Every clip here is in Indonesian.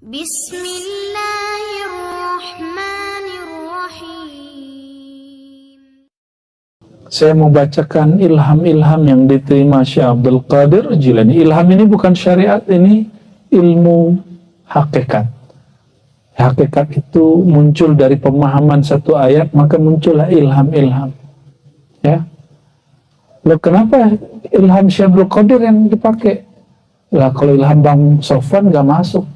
Bismillahirrahmanirrahim. Saya mau bacakan ilham-ilham yang diterima Syekh Abdul Qadir Jilani. Ilham ini bukan syariat, ini ilmu hakikat. Hakikat itu muncul dari pemahaman satu ayat, maka muncullah ilham-ilham. Ya. Loh, kenapa ilham Syekh Abdul Qadir yang dipakai? Lah, kalau ilham Bang Sofwan nggak masuk.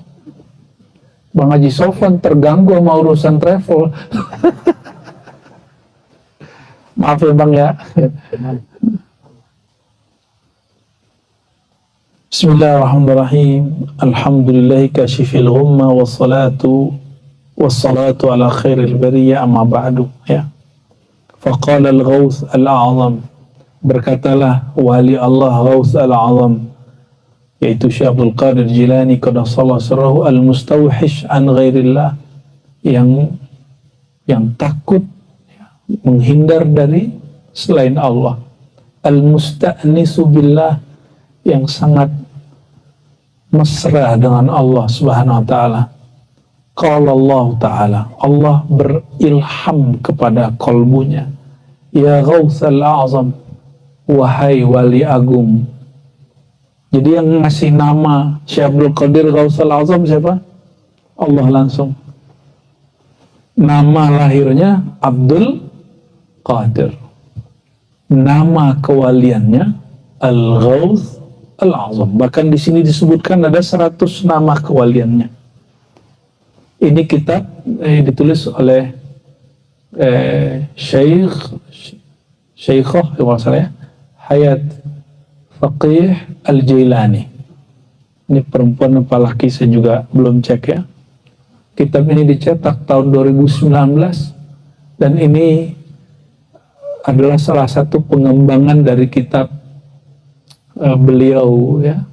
Bang Haji Sofwan terganggu sama urusan travel. Maaf ya Bang ya. Bismillahirrahmanirrahim. Alhamdulillahi kashifil ghumma wassalatu ala khairil bariyah amma ba'du. Ya. Faqala al-Ghawth al-A'zam, berkatalah wali Allah Ghawth al-A'zam, yaitu Syekh Abdul Qadir Jilani qaddasallahu sirrahu, al-mustawhish an ghairillah, yang takut, menghindar dari selain Allah, al-musta'nisu billah, yang sangat mesra dengan Allah Subhanahu wa taala. Qala Allah taala, Allah berilham kepada kolbunya, ya Ghawthal A'zam, wahai wali agung. Jadi yang ngasih nama Syekh Abdul Qadir Ghawthal A'zam siapa? Allah langsung. Nama lahirnya Abdul Qadir, nama kewaliannya Al-Ghawth Al-A'zam. Bahkan di sini disebutkan ada 100 nama kewaliannya. Ini kitab ditulis oleh Syekhah Hayat Faqih Al-Jailani. Ini perempuan apa laki saya juga belum cek ya. Kitab ini dicetak tahun 2019 dan ini adalah salah satu pengembangan dari kitab beliau ya,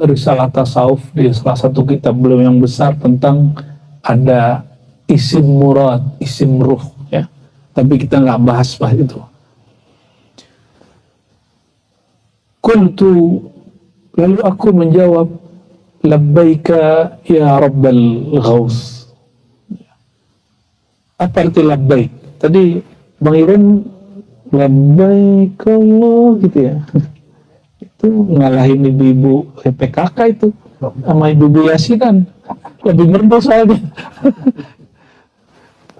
Risalah Tasawuf, di salah satu kitab beliau yang besar tentang ada isim murad, isim ruh ya. Tapi kita nggak bahas itu. Qultu, lalu aku menjawab, labbaika ya Rabbal Ghawth. Apa arti labbaik? Tadi Bang Iren labbaik Allah gitu ya. Itu ngalahin ibu-ibu PKK itu sama ibu-ibu Yasinan, lebih merdu soalnya.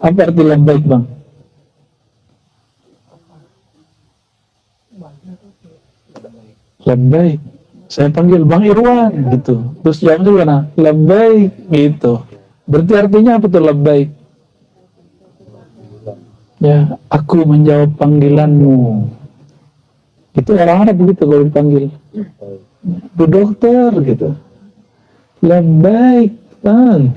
Apa arti labbaik Bang? Labbaik, saya panggil Bang Irwan gitu, terus jawabnya gimana? Labbaik gitu. Berarti artinya apa tuh labbaik? Ya, aku menjawab panggilanmu. Itu orang Arab begitu kalau dipanggil. Bu dokter gitu. Labbaik Bang.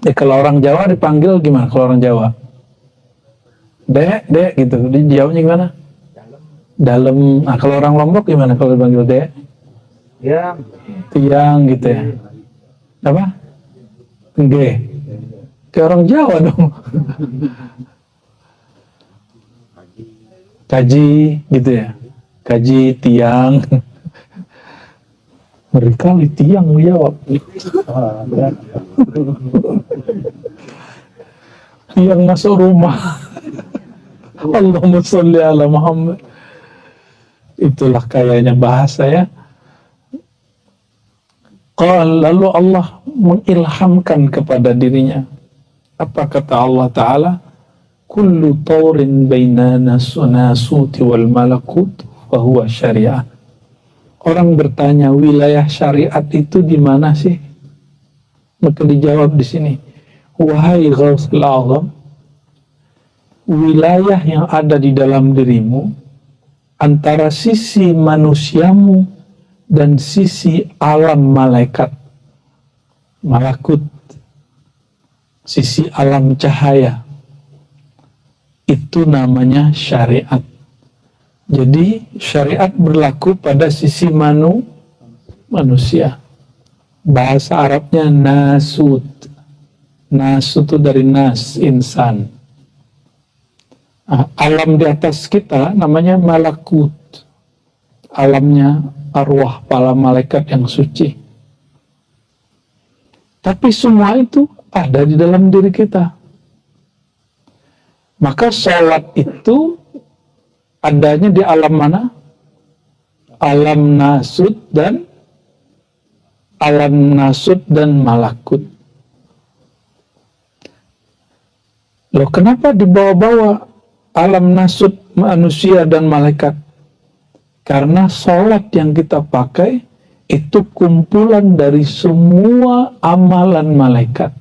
Ya, kalau orang Jawa dipanggil gimana? Kalau orang Jawa, Dek gitu. Dijawabnya gimana? Dalam. Nah, kalau orang Lombok gimana kalau dipanggil Dek? Tiang gitu ya. Apa? Nggih. Kayak orang Jawa dong. Kaji gitu ya. Kaji, tiang. Mereka tiang menjawab. Tiang masuk rumah. Allahumma sholli ala Muhammad. Itulah kayaknya bahasa ya. Lalu Allah mengilhamkan kepada dirinya. Apa kata Allah Ta'ala? Kullu tawrin bainana sunasuti wal malakut fahuwa syariah. Orang bertanya, wilayah syariat itu di mana sih? Maka dijawab di sini, wahai Ghawthul A'zam, wilayah yang ada di dalam dirimu antara sisi manusiamu dan sisi alam malaikat, malakut, sisi alam cahaya, itu namanya syariat. Jadi syariat berlaku pada sisi manusia. Bahasa Arabnya nasut. Nasut itu dari nas, insan. Alam di atas kita namanya malakut. alamnya arwah para malaikat yang suci. Tapi semua itu ada di dalam diri kita. Maka sholat itu adanya di alam mana? Alam nasut dan malakut. Loh, kenapa dibawa-bawa alam nasut manusia dan malaikat? Karena sholat yang kita pakai itu kumpulan dari semua amalan malaikat.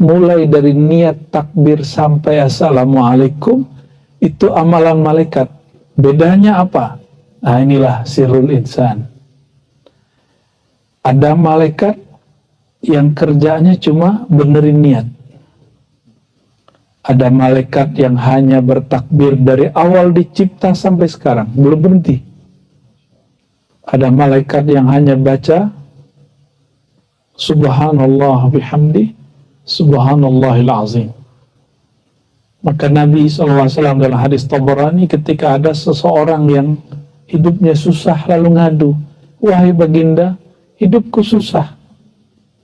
Mulai dari niat takbir sampai assalamualaikum, itu amalan malaikat. Bedanya apa? Nah, inilah sirrul insan. Ada malaikat yang kerjanya cuma benerin niat. Ada malaikat yang hanya bertakbir dari awal dicipta sampai sekarang, belum berhenti. Ada malaikat yang hanya baca subhanallah bihamdi, subhanallahil azim. Maka Nabi SAW dalam hadis Tabarani, ketika ada seseorang yang hidupnya susah lalu ngadu, wahai baginda, hidupku susah.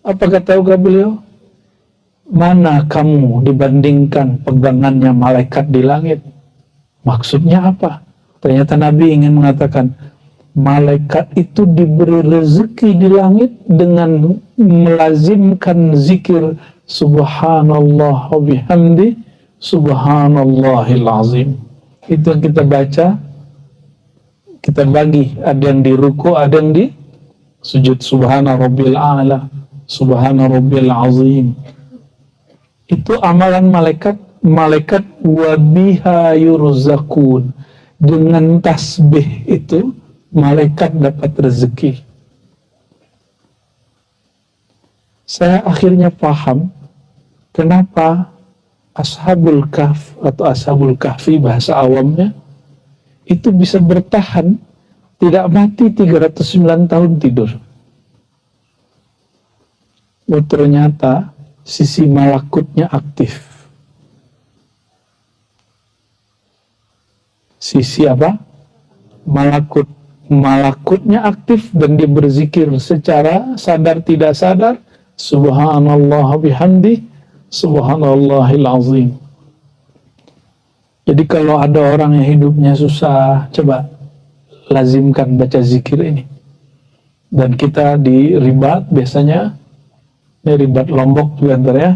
Apa kata beliau? Mana kamu dibandingkan pegangannya malaikat di langit? Maksudnya apa? Ternyata Nabi ingin mengatakan, malaikat itu diberi rezeki di langit dengan melazimkan zikir subhanallah wa bihamdi, subhanallahil azim. Itu yang kita baca, kita bagi, ada yang di ruku, ada yang di sujud. Subhana rabbil a'la, subhana rabbil azim. Itu amalan malaikat wabiha yurzakun. Dengan tasbih itu malaikat dapat rezeki. Saya akhirnya paham kenapa Ashabul Kahf atau Ashabul Kahfi bahasa awamnya itu bisa bertahan, tidak mati 309 tahun tidur. Oh, ternyata sisi malakutnya aktif. Sisi apa? Malakutnya aktif dan dia berzikir secara sadar tidak sadar. Subhanallah bihamdi, subhanallahil azim. Jadi kalau ada orang yang hidupnya susah, coba lazimkan baca zikir ini. Dan kita di ribat biasanya, ini ribat Lombok juga ntar ya,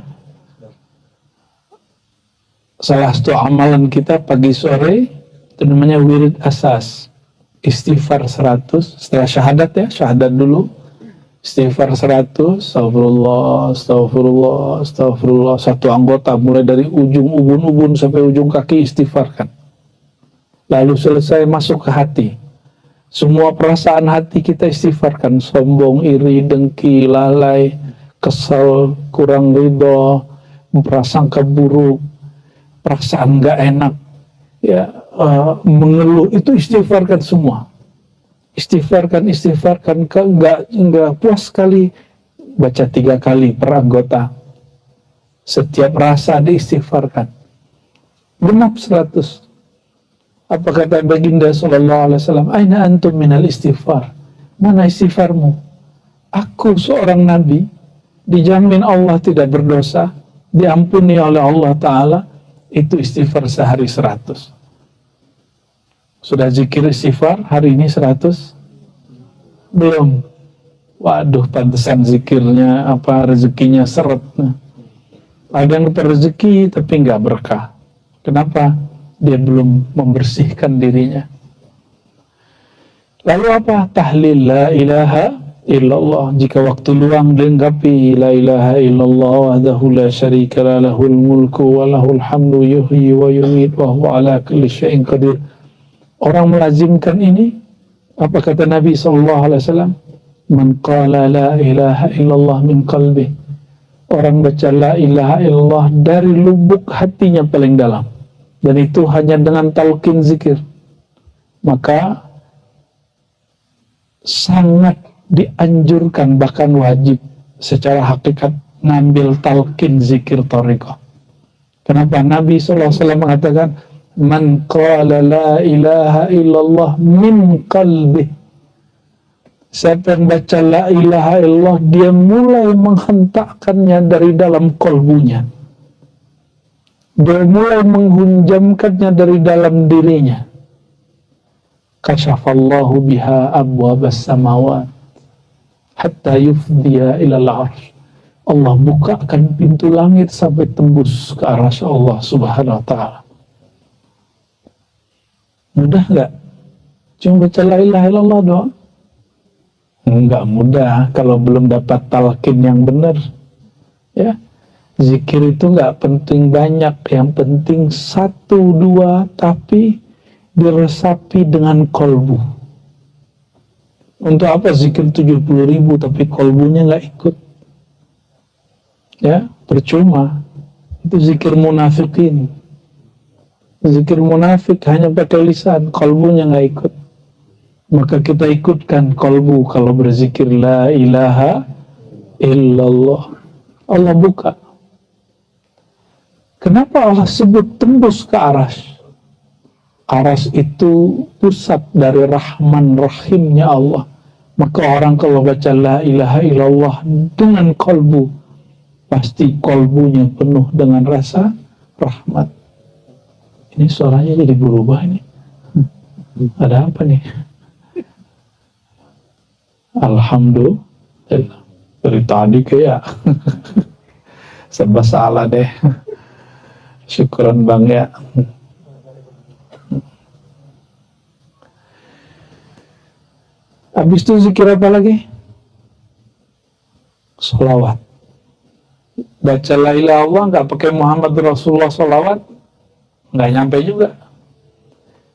salah satu amalan kita pagi sore itu namanya wirid asas, istighfar 100 setelah syahadat ya, syahadat dulu, istighfar 100, astagfirullah, astagfirullah, astagfirullah, satu anggota mulai dari ujung ubun-ubun sampai ujung kaki istighfarkan. Lalu selesai masuk ke hati, semua perasaan hati kita istighfarkan, sombong, iri, dengki, lalai, kesal, kurang ridho, prasangka buruk, perasaan gak enak, ya, mengeluh, itu istighfarkan semua. Istighfarkan, nggak puas sekali, baca 3 kali per anggota. Setiap rasa diistighfarkan. Genap 100. Apa kata baginda sallallahu alaihi wasallam? Aina antum minal istighfar? Mana istighfarmu? Aku seorang nabi, dijamin Allah tidak berdosa, diampuni oleh Allah Ta'ala, itu istighfar sehari 100. Sudah zikir istighfar hari ini 100? Belum. Waduh, pantesan zikirnya rezekinya seret. Ada yang dapat rezeki tapi nggak berkah. Kenapa? Dia belum membersihkan dirinya. Lalu apa? Tahlil la ilaha illallah. Jika waktu luang dilengkapi la ilaha illallah wahdahu la syarika la lahul mulku wa lahul hamdu yuhyi wa yumiit wa huwa ala kulli syai'in qadir. Orang melazimkan ini, apa kata Nabi SAW? Man qala la ilaha illallah min qalbi. Orang baca la ilaha illallah dari lubuk hatinya paling dalam. Dan itu hanya dengan talqin zikir. Maka sangat dianjurkan, bahkan wajib secara hakikat ngambil talqin zikir thariqah. Kenapa? Nabi SAW mengatakan, Man qala la ilaha illallah min qalbih. Siapa yang baca la ilaha illallah, dia mulai menghentakkannya dari dalam kolbunya. Dia mulai menghunjamkannya dari dalam dirinya. Kasyafallahu biha abwabas samawat hatta yufdiya ilal arsh. Allah bukakan pintu langit sampai tembus ke arah Allah subhanahu wa ta'ala. Mudah nggak? Cuma baca la ilaha illallah doang? Nggak mudah kalau belum dapat talqin yang benar. Ya, zikir itu nggak penting banyak, yang penting 1-2 tapi diresapi dengan kolbu. Untuk apa zikir 70.000 tapi kolbunya nggak ikut? Ya, percuma. Itu zikir munafikin. Zikir munafik hanya pakai lisan, kolbunya nggak ikut. Maka kita ikutkan kolbu kalau berzikir la ilaha illallah. Allah buka. Kenapa Allah sebut tembus ke aras? Aras itu pusat dari rahman rahimnya Allah. Maka orang kalau baca la ilaha illallah dengan kolbu, pasti kolbunya penuh dengan rasa rahmat. Ini suaranya jadi berubah nih. Ada apa nih? Alhamdulillah. Dari tadi kayak serba salah deh. Syukuran bang ya. Habis itu zikir apa lagi? Salawat. Baca la ilaha illallah nggak pakai Muhammad Rasulullah salawat, nggak nyampe juga.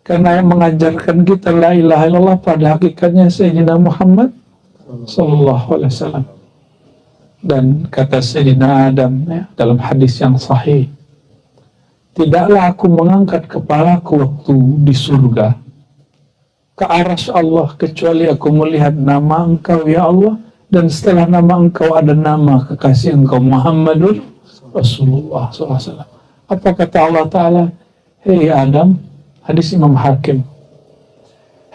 Karena yang mengajarkan kita la ilaha illallah pada hakikatnya Sayyidina Muhammad sallallahu alaihi wasallam. Dan kata Sayyidina Adam ya, dalam hadis yang sahih, tidaklah aku mengangkat kepalaku waktu di surga ke aras Allah kecuali aku melihat nama Engkau ya Allah, dan setelah nama Engkau ada nama kekasih Engkau Muhammadur Rasulullah SAW. Apa kata Allah Ta'ala? Hei Adam, hadis Imam Hakim,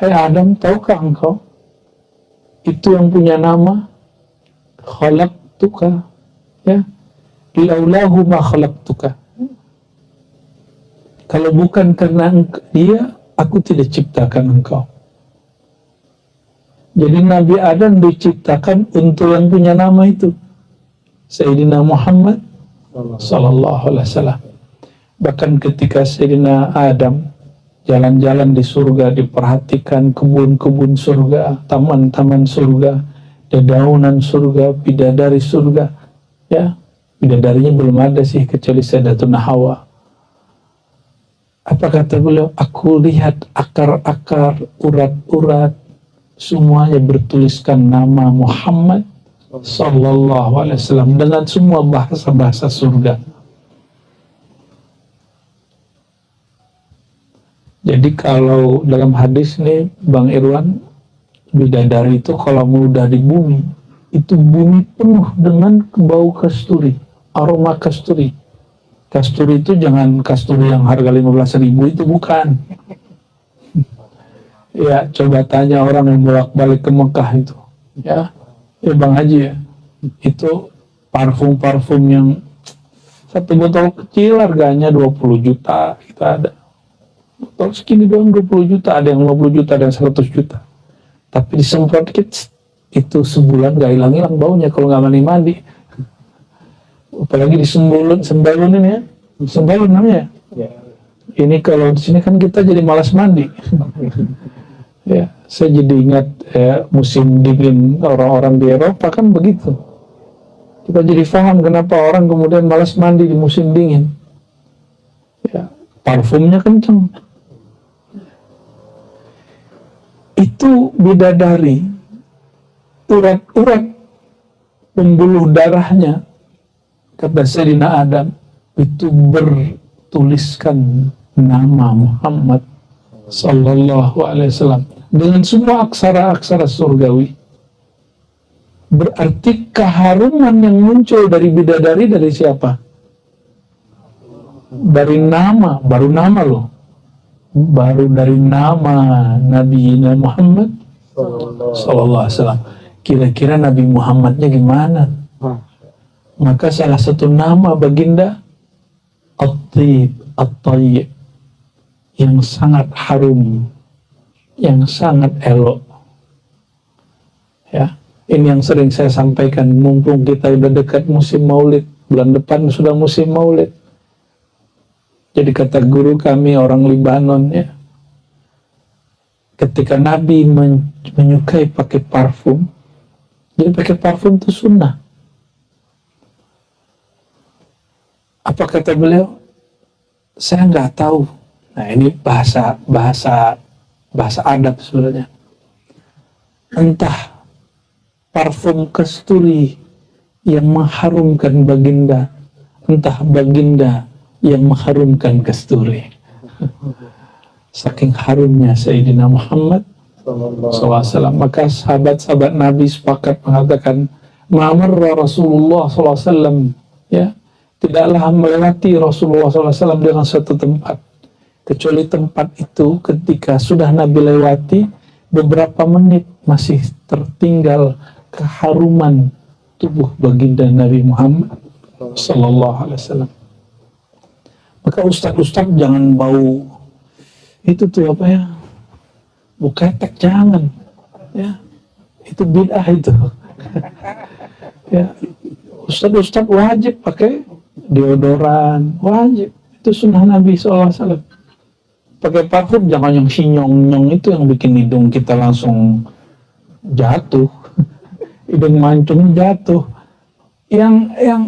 hei Adam, tahukah engkau itu yang punya nama khalaqtuka, ya, laulahu ma khalaqtuka, kalau bukan karena dia aku tidak ciptakan engkau. Jadi Nabi Adam diciptakan untuk yang punya nama itu, Sayyidina Muhammad sallallahu alaihi wasallam. Bahkan ketika Sayyidina Adam jalan-jalan di surga, diperhatikan kebun-kebun surga, taman-taman surga, dedaunan surga, bidadari surga, ya, bidadarinya belum ada sih kecuali Sayyidatuna Hawa. Apa kata beliau? Aku lihat akar-akar, urat-urat, semuanya bertuliskan nama Muhammad sallallahu alaihi wasallam dengan semua bahasa-bahasa surga. Jadi kalau dalam hadis nih Bang Irwan, bidadari itu kalau mudah di bumi, itu bumi penuh dengan bau kasturi, aroma kasturi. Kasturi itu jangan kasturi yang harga 15.000 itu, bukan. Ya, coba tanya orang yang bolak-balik ke Mekah itu. Ya Bang Haji ya. Itu parfum-parfum yang satu botol kecil harganya 20 juta, kita ada. Botol segini doang 20 juta, ada yang 50 juta, ada yang 100 juta. Tapi disemprot dikit, itu sebulan gak hilang-hilang baunya kalau nggak mandi-mandi. Apalagi sembalun ini ya, sembalun namanya. Ya. Ini kalau di sini kan kita jadi malas mandi. Ya, saya jadi ingat musim dingin orang-orang di Eropa kan begitu. Kita jadi paham kenapa orang kemudian malas mandi di musim dingin. Ya, parfumnya kenceng. Itu bidadari, urat-urat pembuluh darahnya, kata Sayyidina Adam, itu bertuliskan nama Muhammad sallallahu alaihi wasallam dengan semua aksara-aksara surgawi. Berarti keharuman yang muncul dari bidadari dari siapa? Dari nama, baru nama loh. baru dari nama Nabi Muhammad Sallallahu Alaihi Wasallam. Kira-kira Nabi Muhammadnya gimana? Maka salah satu nama baginda At-Tib, At-Tayyib, yang sangat harum, yang sangat elok. Ya, ini yang sering saya sampaikan, mumpung kita udah dekat musim Maulid, bulan depan sudah musim Maulid. Jadi kata guru kami orang Libanon, ya, ketika Nabi menyukai pakai parfum, jadi pakai parfum itu sunnah. Apa kata beliau? Saya nggak tahu. Nah, ini bahasa adab sebenarnya. Entah parfum kasturi yang mengharumkan baginda, entah baginda yang mengharumkan kasturi. Saking harumnya Sayyidina Muhammad SAW. Maka sahabat-sahabat Nabi sepakat mengatakan, Ma'amarra Rasulullah SAW, ya, tidaklah melewati Rasulullah SAW dengan suatu tempat, kecuali tempat itu ketika sudah Nabi lewati, beberapa menit masih tertinggal keharuman tubuh baginda Nabi Muhammad SAW. Maka ustadz-ustadz jangan bau itu tuh apa ya, bau ketek, jangan, ya, itu bid'ah itu. Ya, ustadz-ustadz wajib pakai deodoran, wajib, itu sunnah Nabi SAW. Pakai parfum jangan yang sinyong-nyong itu yang bikin hidung kita langsung jatuh, hidung mancung jatuh. Yang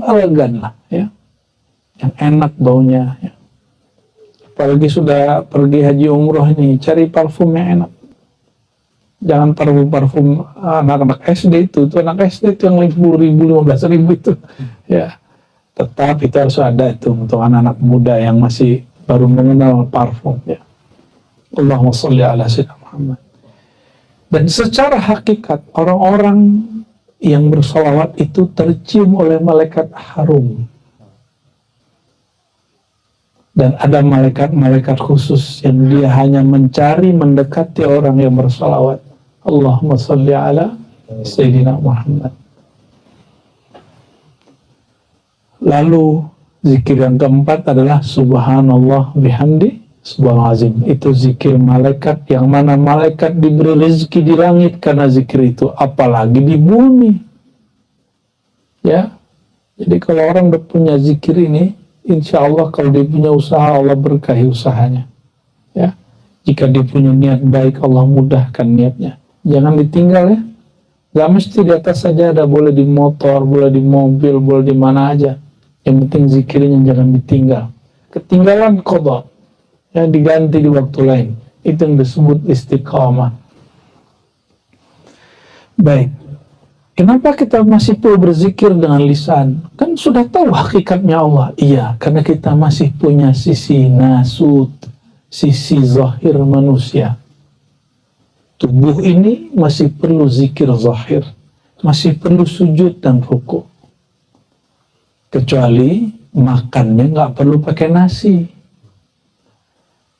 elegan lah, ya, yang enak baunya, ya. Apalagi sudah pergi haji umroh ini, cari parfum yang enak. Jangan parfum anak-anak SD itu anak SD itu yang 10.000, 15.000 itu, ya. Tetap itu harus ada itu untuk anak-anak muda yang masih baru mengenal parfum, ya. Allahumma sholli ala sayyidina Muhammad. Dan secara hakikat orang-orang yang bersolawat itu tercium oleh malaikat harum. Dan ada malaikat-malaikat khusus yang dia hanya mencari mendekati orang yang bersolawat. Allahumma sholli ala sayyidina Muhammad. Lalu zikir yang keempat adalah subhanallah bihamdi subhanalazim. Itu zikir malaikat, yang mana malaikat diberi rezeki di langit karena zikir itu, apalagi di bumi, ya. Jadi kalau orang udah punya zikir ini, insya Allah kalau dia punya usaha, Allah berkahi usahanya, ya. Jika dia punya niat baik, Allah mudahkan niatnya. Jangan ditinggal, ya. Gak mesti di atas saja, ada boleh di motor, boleh di mobil, boleh di mana aja. Yang penting zikirnya jangan ditinggal. Ketinggalan qadha, yang diganti di waktu lain. Itu yang disebut istiqamah. Baik. Kenapa kita masih perlu berzikir dengan lisan? Kan sudah tahu hakikatnya Allah. Iya, karena kita masih punya sisi nasut, sisi zahir manusia. Tubuh ini masih perlu zikir zahir, masih perlu sujud dan ruku. Kecuali makannya nggak perlu pakai nasi.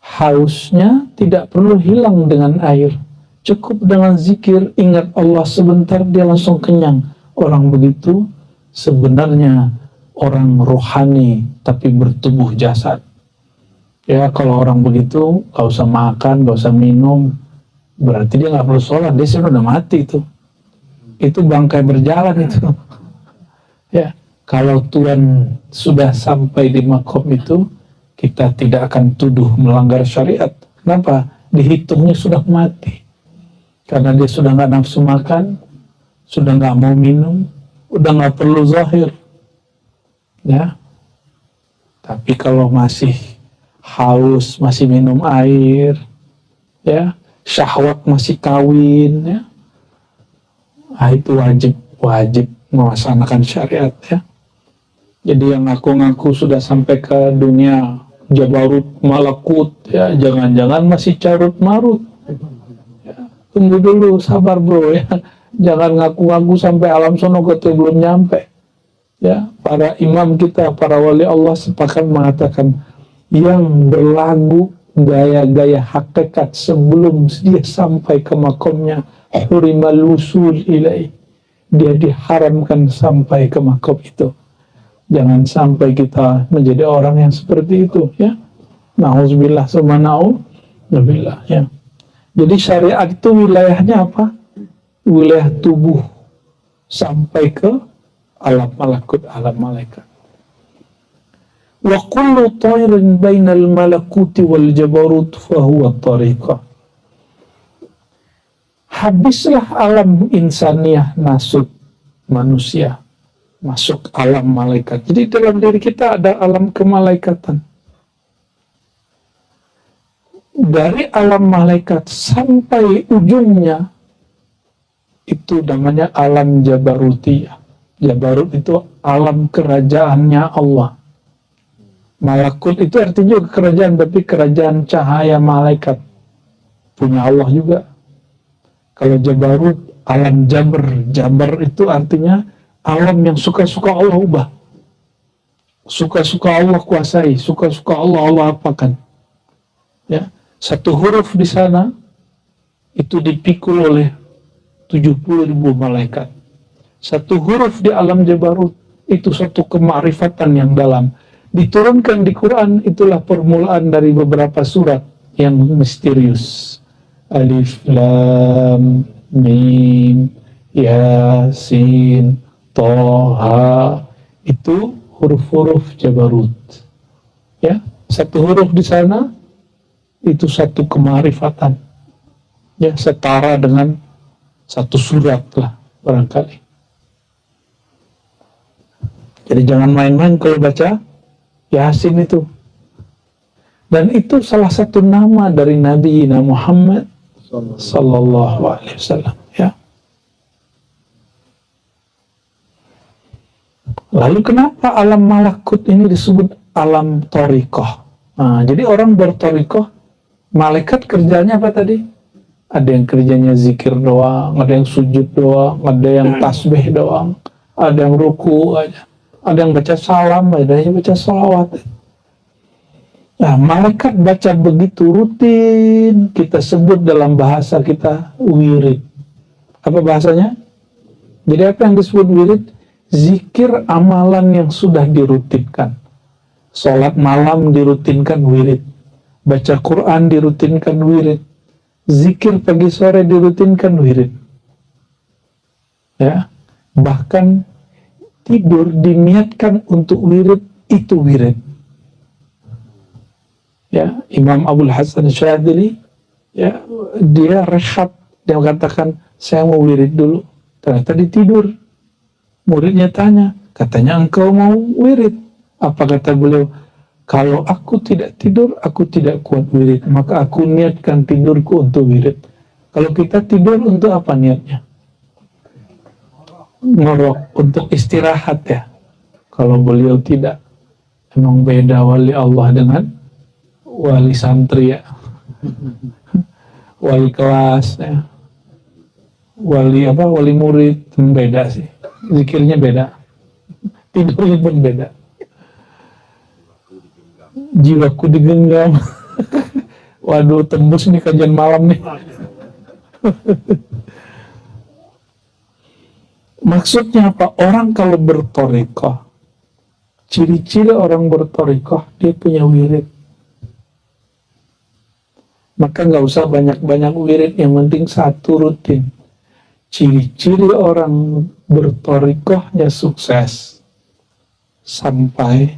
Hausnya tidak perlu hilang dengan air. Cukup dengan zikir, ingat Allah sebentar, dia langsung kenyang. Orang begitu sebenarnya orang rohani, tapi bertubuh jasad. Ya, kalau orang begitu gak usah makan, gak usah minum, berarti dia gak perlu sholat, dia sudah mati itu. Itu bangkai berjalan itu. Ya, kalau Tuhan sudah sampai di makom itu, kita tidak akan tuduh melanggar syariat. Kenapa? Dihitungnya sudah mati. Karena dia sudah nggak nafsu makan, sudah nggak mau minum, udah nggak perlu zahir. Ya. Tapi kalau masih haus, masih minum air, ya, syahwat masih kawin, ya, itu wajib melaksanakan syariat, ya. Jadi yang ngaku-ngaku sudah sampai ke dunia Jabarut Malakut, ya, jangan-jangan masih carut marut. Ya, tunggu dulu, sabar bro, ya. Jangan ngaku-ngaku sampai alam sono ketua belum nyampe. Ya, para imam kita, para wali Allah sepakat mengatakan yang berlagu gaya-gaya hakikat sebelum dia sampai ke makamnya. Hurimal wusul ilaih, dia diharamkan sampai ke makom itu. Jangan sampai kita menjadi orang yang seperti itu, ya. Nauzubillah summa na'udzubillah, ya. Jadi syariat itu wilayahnya apa? Wilayah tubuh sampai ke alam malakut, alam malaikat. Wa kullu tayrin bainal malakuti wal jabarut fahuwa tariqah. Habislah alam insaniah masuk manusia, masuk alam malaikat. Jadi dalam diri kita ada alam kemalaikatan. Dari alam malaikat sampai ujungnya itu namanya alam jabarutiyah. Jabarut itu alam kerajaannya Allah. Malakut itu artinya juga kerajaan, tapi kerajaan cahaya malaikat punya Allah juga. Kalau jabarut, alam jabar. Jabar itu artinya alam yang suka-suka Allah ubah. Suka-suka Allah kuasai, suka-suka Allah apakan. Ya, satu huruf di sana itu dipikul oleh 70.000 malaikat. Satu huruf di alam jabarut itu satu kemarifatan yang dalam. Diturunkan di Quran, itulah permulaan dari beberapa surat yang misterius. Alif, Lam, Mim, Yasin, Toha, itu huruf-huruf jabarut. Ya, satu huruf di sana itu satu kemarifatan. Ya, setara dengan satu surat lah barangkali. Jadi jangan main-main kalau baca Yasin itu. Dan itu salah satu nama dari Nabi Muhammad sallallahu alaihi wasallam, ya. Lalu kenapa alam malakut ini disebut alam thariqah? Nah, jadi orang berthariqah, malaikat kerjanya apa tadi? Ada yang kerjanya zikir doang, ada yang sujud doang, ada yang tasbih doang, ada yang ruku aja, ada yang baca salam, ada yang baca salawat. Nah, malaikat baca begitu rutin, kita sebut dalam bahasa kita wirid. Apa bahasanya? Jadi apa yang disebut wirid? Zikir amalan yang sudah dirutinkan. Sholat malam dirutinkan wirid. Baca Quran dirutinkan wirid. Zikir pagi sore dirutinkan wirid. Ya, bahkan tidur diniatkan untuk wirid, itu wirid. Ya, Imam Abdul Hasan Syadzili, ya, dia rehat, dia mengatakan saya mau wirid dulu. Ternyata ditidur. Muridnya tanya, katanya engkau mau wirid. Apa kata beliau? Kalau aku tidak tidur, aku tidak kuat wirid, maka aku niatkan tidurku untuk wirid. Kalau kita tidur untuk apa niatnya? Ngorok, untuk istirahat ya. Kalau beliau tidak, emang beda wali Allah dengan wali santri ya. Wali kelas ya. Wali apa? Wali murid beda sih. Zikirnya beda. Tidurnya pun beda. Jiwaku digenggam. Waduh, tembus nih kajian malam nih. Maksudnya apa? Orang kalau berthariqah, ciri-ciri orang berthariqah, dia punya wirid. Maka nggak usah banyak-banyak wirid, yang penting satu rutin. Ciri-ciri orang berthariqahnya sukses sampai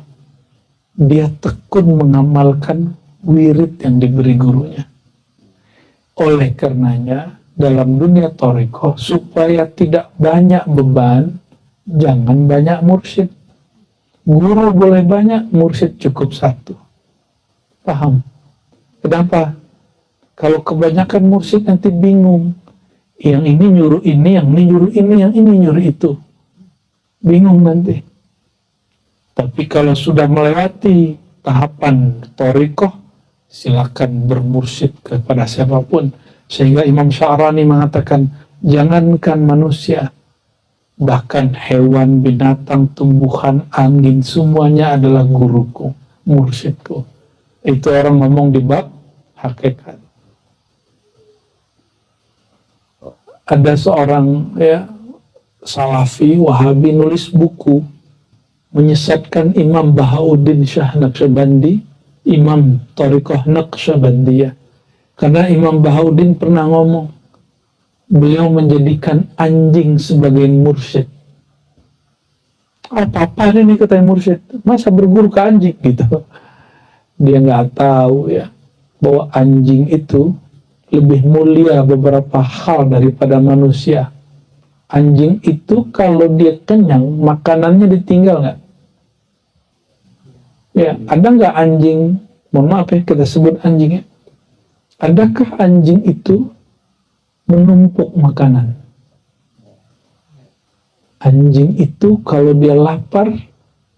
dia tekun mengamalkan wirid yang diberi gurunya. Oleh karenanya, dalam dunia thariqah, supaya tidak banyak beban, jangan banyak mursyid. Guru boleh banyak, mursyid cukup satu. Paham? Kenapa? Kalau kebanyakan mursyid nanti bingung. Yang ini nyuruh ini, yang ini nyuruh ini, yang ini nyuruh itu. Bingung nanti. Tapi kalau sudah melewati tahapan thariqah, silakan bermursyid kepada siapapun. Sehingga Imam Sya'rani mengatakan, jangankan manusia, bahkan hewan, binatang, tumbuhan, angin, semuanya adalah guruku, mursyidku. Itu orang ngomong di bab hakikat. Ada seorang Salafi Wahabi nulis buku menyesatkan Imam Bahauddin Shah Naqsyabandi, Imam Thariqah Naqsyabandiyah. Karena Imam Bahauddin pernah ngomong, beliau menjadikan anjing sebagai mursyid. Apa ini kata mursyid? Masa berguru ke anjing gitu? Dia nggak tahu bahwa anjing itu lebih mulia beberapa hal daripada manusia. Anjing itu kalau dia kenyang, makanannya ditinggal nggak? Ada nggak anjing, mohon maaf kita sebut anjingnya, adakah anjing itu menumpuk makanan? Anjing itu kalau dia lapar,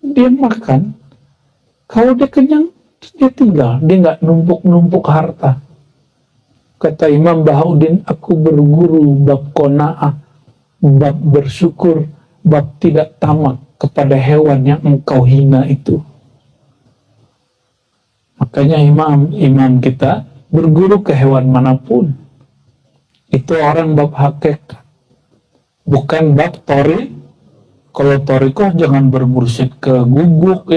dia makan. Kalau dia kenyang, dia tinggal. Dia nggak numpuk-numpuk harta. Kata Imam Bahauddin, aku berguru bab qanaah, bab bersyukur, bab tidak tamak kepada hewan yang engkau hina itu. Makanya imam kita berguru ke hewan manapun. Itu orang bab hakikat, bukan bab tori. Kalau torikoh jangan bermursyid ke guguk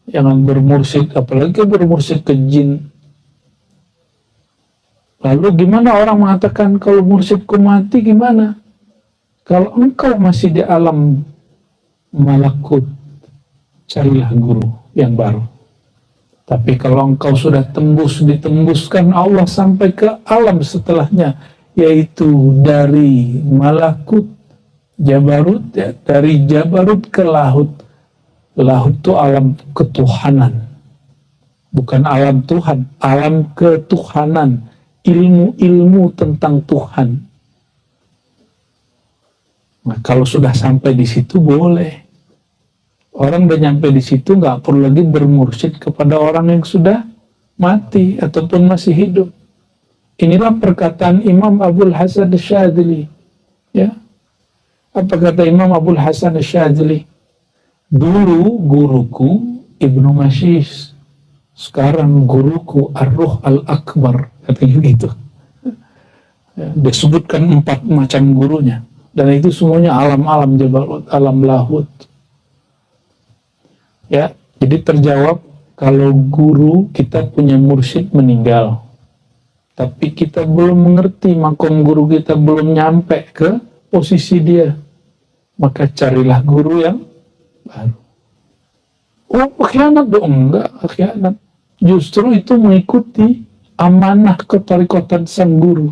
jangan bermursyid, apalagi bermursyid ke jin. Lalu gimana orang mengatakan kalau mursyidku mati gimana? Kalau engkau masih di alam malakut, carilah guru yang baru. Tapi kalau engkau sudah ditembuskan Allah sampai ke alam setelahnya, yaitu dari malakut, jabarut, dari jabarut ke lahut. Lahut itu alam ketuhanan, bukan alam Tuhan, alam ketuhanan. Ilmu-ilmu tentang Tuhan. Nah, kalau sudah sampai di situ boleh. Orang udah nyampe di situ nggak perlu lagi bermursyid kepada orang yang sudah mati ataupun masih hidup. Inilah perkataan Imam Abul Hasan Asyadzili. Apa kata Imam Abul Hasan Asyadzili? Dulu guruku Ibnu Mashis, sekarang guruku Ar-Ruh Al-Akbar. Katanya gitu. Disebutkan 4 macam gurunya, dan itu semuanya alam-alam jabarut, alam lahut. Jadi terjawab, kalau guru kita punya mursyid meninggal, tapi kita belum mengerti makom guru kita, belum nyampe ke posisi dia, maka carilah guru yang baru. Khianat dong? Enggak khianat. Justru itu mengikuti amanah ketarikotan sang guru.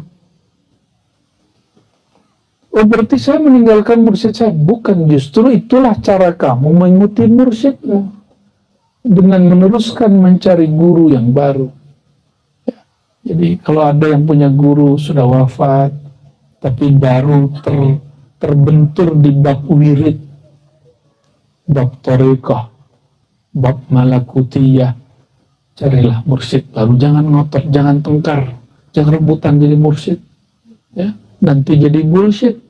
Berarti saya meninggalkan mursyid saya? Bukan, justru itulah cara kamu mengikuti mursyidmu, dengan meneruskan mencari guru yang baru. Jadi kalau ada yang punya guru sudah wafat, tapi baru terbentur di bab wirid, bab thariqah, bab malakutiyah, carilah mursyid baru. Jangan ngotot, jangan tengkar, jangan rebutan jadi mursyid, nanti jadi bullshit.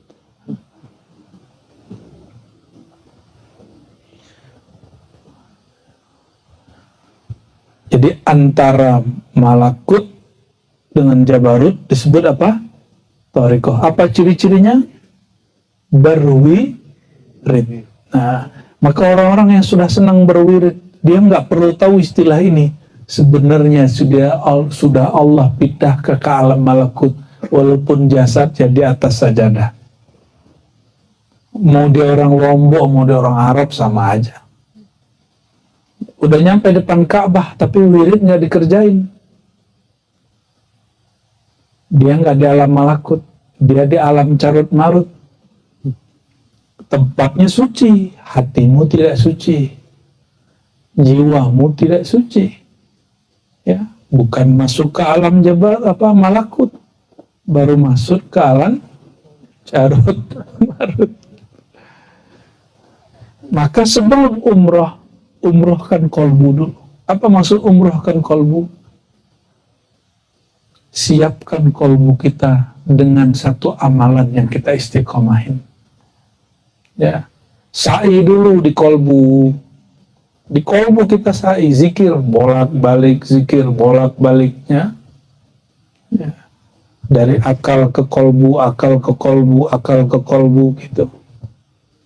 Jadi antara malakut dengan jabarut disebut apa? Thariqah. Apa ciri-cirinya? Berwirid. Nah, maka orang-orang yang sudah senang berwirid, dia nggak perlu tahu istilah ini. Sebenarnya sudah Allah pindah ke alam malakut, walaupun jasadnya di atas sajadah. Mau dia orang Lombok, mau dia orang Arab, sama aja. Udah nyampe depan Ka'bah, tapi wirid nggak dikerjain. Dia nggak di alam malakut, dia di alam carut marut. Tempatnya suci, hatimu tidak suci, jiwamu tidak suci. Bukan masuk ke alam malakut, baru masuk ke alam carut marut. Maka sebelum umrohkan kolbu dulu. Apa maksud umrohkan kolbu? Siapkan kolbu kita dengan satu amalan yang kita istiqomahin. Sa'i dulu di kolbu. Di kolbu kita sa'i, zikir bolak-balik, zikir bolak-baliknya. dari akal ke kolbu, akal ke kolbu, akal ke kolbu gitu.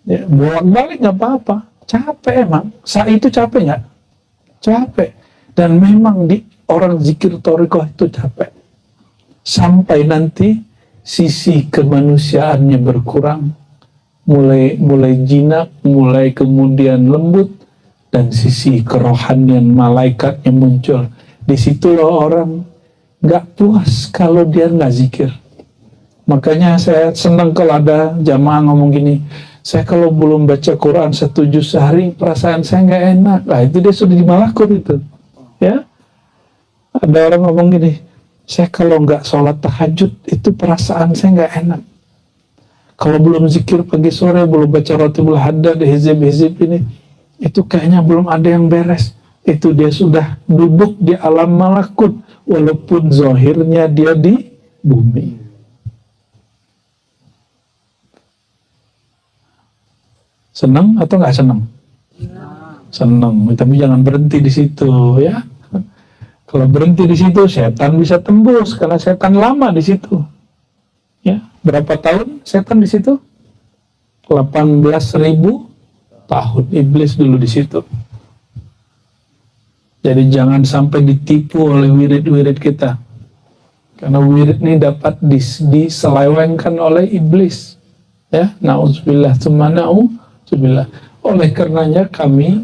Ya, bolak-balik nggak apa-apa, capek emang. Saat itu capek nggak? Capek. Dan memang di orang zikir thariqah itu capek. Sampai nanti sisi kemanusiaannya berkurang, mulai jinak, mulai kemudian lembut, dan sisi kerohanian malaikatnya muncul. Di situ orang nggak puas kalau dia nggak zikir. Makanya saya senang kalau ada jamaah ngomong gini, saya kalau belum baca Quran 1 juz sehari perasaan saya nggak enak. Nah itu dia sudah di malakut itu, ya. Ada orang ngomong gini, saya kalau nggak sholat tahajud itu perasaan saya nggak enak. Kalau belum zikir pagi sore, belum baca Ratibul Haddad, hizib-hizib ini, itu kayaknya belum ada yang beres. Itu dia sudah duduk di alam malakut, walaupun zahirnya dia di bumi. Senang atau nggak senang? Senang, tapi jangan berhenti di situ, ya. Kalau berhenti di situ, setan bisa tembus karena setan lama di situ. Ya, berapa tahun setan di situ? 18.000 tahun iblis dulu di situ. Jadi jangan sampai ditipu oleh wirid-wirid kita. Karena wirid ini dapat diselewengkan oleh iblis. Ya, na'udzubillah, tsumma na'udzubillah. Oleh karenanya kami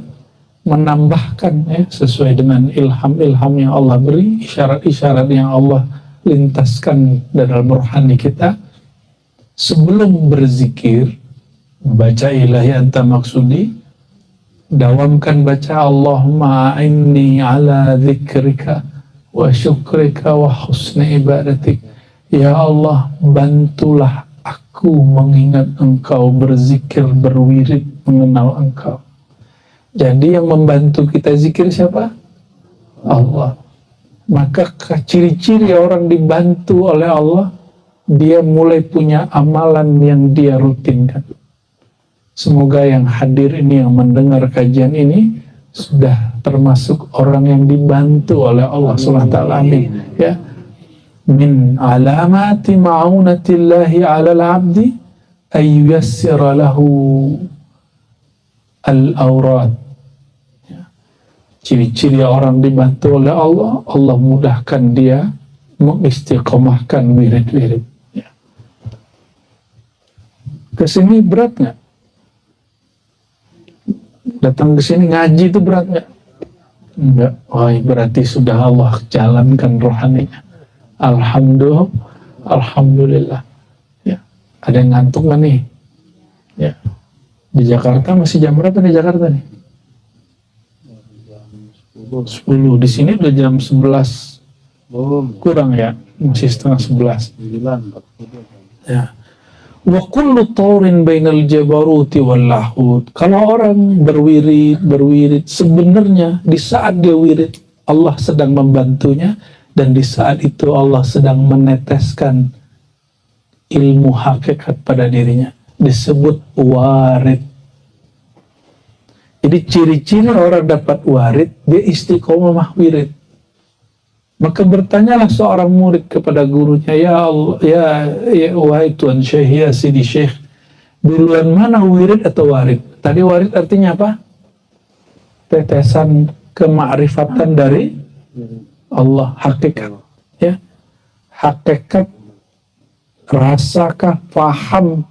menambahkan, ya, sesuai dengan ilham-ilham yang Allah beri, isyarat-isyarat yang Allah lintaskan dalam rohani kita. Sebelum berzikir, baca ilahi anta maksudi, dawamkan baca Allahumma a'inni ala dzikrika wa syukrika wa husni ibadatik. Ya Allah, bantulah aku mengingat Engkau, berzikir, berwirid, mengenal Engkau. Jadi yang membantu kita zikir siapa? Allah. Maka ciri-ciri orang dibantu oleh Allah, dia mulai punya amalan yang dia rutinkan. Semoga yang hadir ini, yang mendengar kajian ini, sudah termasuk orang yang dibantu oleh Allah SWT. Amin. Ya. Min alamati ma'unatillahi 'alal 'abdi ayyuyassira lahu al-awrad. Ciri-ciri orang dibantu oleh Allah, Allah mudahkan dia mengistiqomahkan wirid-wirid. Ya. Kesini berat nggak? Datang ke sini ngaji itu berat nggak? Enggak. Wah, berarti sudah Allah jalankan rohaninya. Alhamdulillah. Ya. Ada yang ngantuk nggak nih? Ya. Di Jakarta masih jam berapa di Jakarta nih? 10. Di sini udah jam 11 kurang ya, masih setengah 11. Ya. Wa kullu tawrin bainal jabaruti wal lahut. Kalau orang berwirid sebenarnya di saat dia wirid Allah sedang membantunya, dan di saat itu Allah sedang meneteskan ilmu hakikat pada dirinya, disebut warid. Jadi ciri-ciri orang dapat warid, dia istiqomah wirid. Maka bertanyalah seorang murid kepada gurunya, ya Allah, ya wahai Tuan Syekh, ya Sidi Syekh, duluan mana wirid atau warid? Tadi warid artinya apa? Tetesan kemakrifatan dari Allah, hakikat. Ya, hakikat, rasakah, paham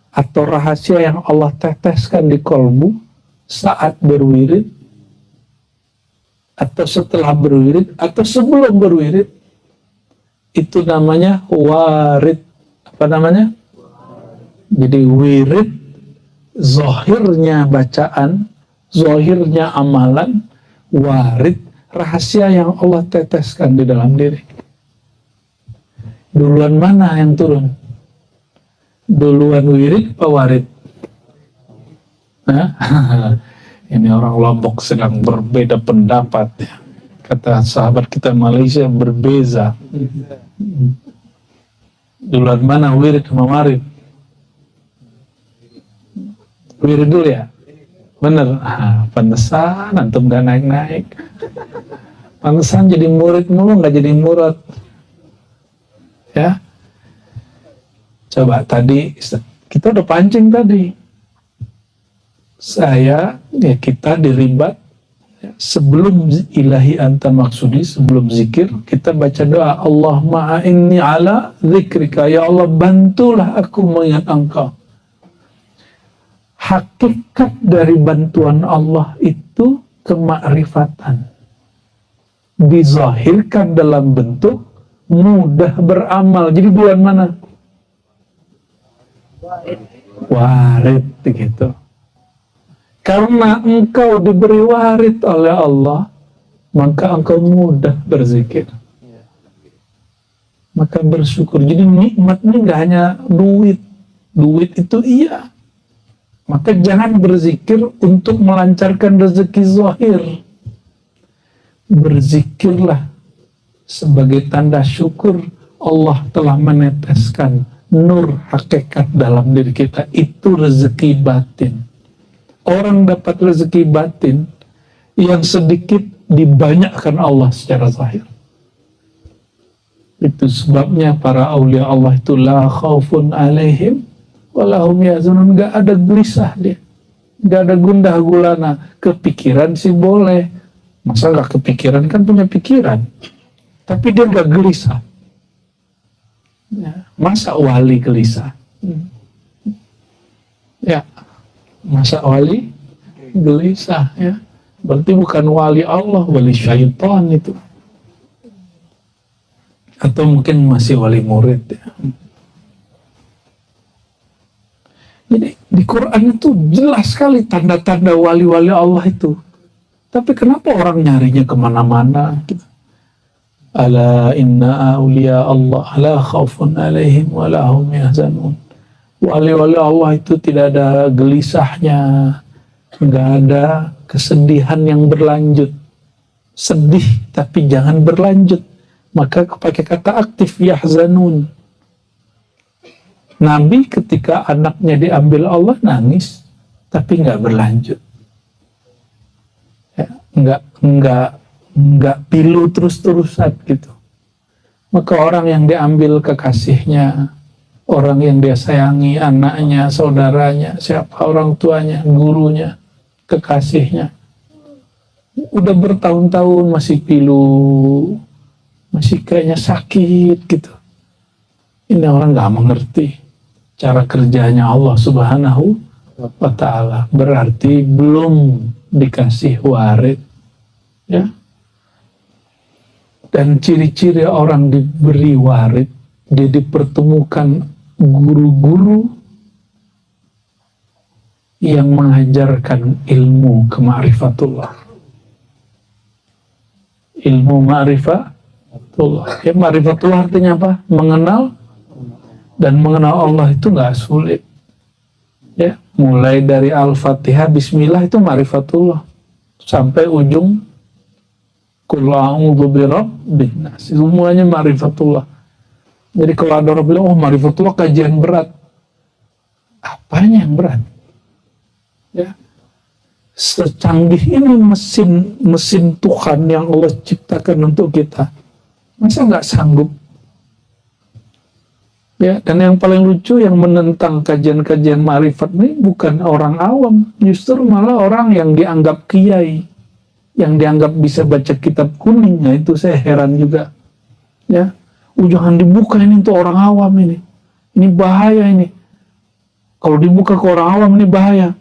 atau rahasia yang Allah teteskan di kolbu saat berwirid, atau setelah berwirid, atau sebelum berwirid, itu namanya warid. Apa namanya? Jadi wirid, zahirnya bacaan, zahirnya amalan. Warid, rahasia yang Allah teteskan di dalam diri. Duluan mana yang turun? Duluan wirid apa warid? Ini orang Lombok sedang berbeda pendapat, ya. Kata sahabat kita Malaysia, berbeza. Duluan mana wirid sama warid? Wirid dulu ya? Bener. Pantesan antum gak naik-naik. Pantesan jadi murid mulu, gak jadi murad. Ya, Coba tadi kita udah pancing tadi. Kita diribat sebelum ilahi anta maksudi, sebelum zikir kita baca doa, Allahumma a'inni ala zikrika, ya Allah bantulah aku mengingat engkau. Hakikat dari bantuan Allah itu kemakrifatan, dizahirkan dalam bentuk mudah beramal. Jadi bulan mana? Warid gitu. Karena engkau diberi warid oleh Allah, maka engkau mudah berzikir. Maka bersyukur. Jadi nikmat ini gak hanya duit. Duit itu iya. Maka jangan berzikir untuk melancarkan rezeki zahir. Berzikirlah sebagai tanda syukur Allah telah meneteskan nur hakikat dalam diri kita. Itu rezeki batin. Orang dapat rezeki batin yang sedikit dibanyakkan Allah secara zahir. Itu sebabnya para aulia Allah itu la khaufun alaihim walahum yazunun, gak ada gelisah dia, gak ada gundah gulana. Kepikiran sih boleh, masa gak kepikiran, kan punya pikiran, tapi dia gak gelisah ya. Masa wali gelisah? Ya, masa wali gelisah ya, berarti bukan wali Allah, wali syaitan itu, atau mungkin masih wali murid ya. Jadi di Quran itu jelas sekali tanda-tanda wali-wali Allah itu. Tapi kenapa orang nyarinya kemana-mana gitu? Ala inna awliya Allah la khaufun alaihim wa la hum yahzanun. Wali-wali Allah itu tidak ada gelisahnya, nggak ada kesedihan yang berlanjut. Sedih tapi jangan berlanjut. Maka pakai kata aktif, yahzanun. Nabi ketika anaknya diambil Allah nangis, tapi nggak berlanjut, ya, nggak pilu terus-terusan gitu. Maka orang yang diambil kekasihnya, orang yang dia sayangi, anaknya, saudaranya, siapa, orang tuanya, gurunya, kekasihnya, udah bertahun-tahun masih pilu, masih kayaknya sakit gitu. Ini orang nggak mengerti cara kerjanya Allah Subhanahu wa Ta'ala. Berarti belum dikasih warid ya. Dan ciri-ciri orang diberi warid, dia dipertemukan guru-guru yang mengajarkan ilmu kema'rifatullah. Ilmu ma'rifatullah ya, ma'rifatullah artinya apa? Mengenal. Dan mengenal Allah itu nggak sulit ya, mulai dari Al-Fatihah Bismillah itu ma'rifatullah sampai ujung Qul a'udzu birabbin nas, semuanya ma'rifatullah. Jadi kalau ada orang bilang, oh ma'rifatullah kajian berat, apanya yang berat ya? Secanggih ini mesin Tuhan yang Allah ciptakan untuk kita, masa nggak sanggup ya? Dan yang paling lucu, yang menentang kajian-kajian ma'rifat ini bukan orang awam, justru malah orang yang dianggap kiai, yang dianggap bisa baca kitab kuning. Nah itu saya heran juga ya. Jangan dibuka ini untuk orang awam, ini bahaya ini. Kalau dibuka ke orang awam ini bahaya.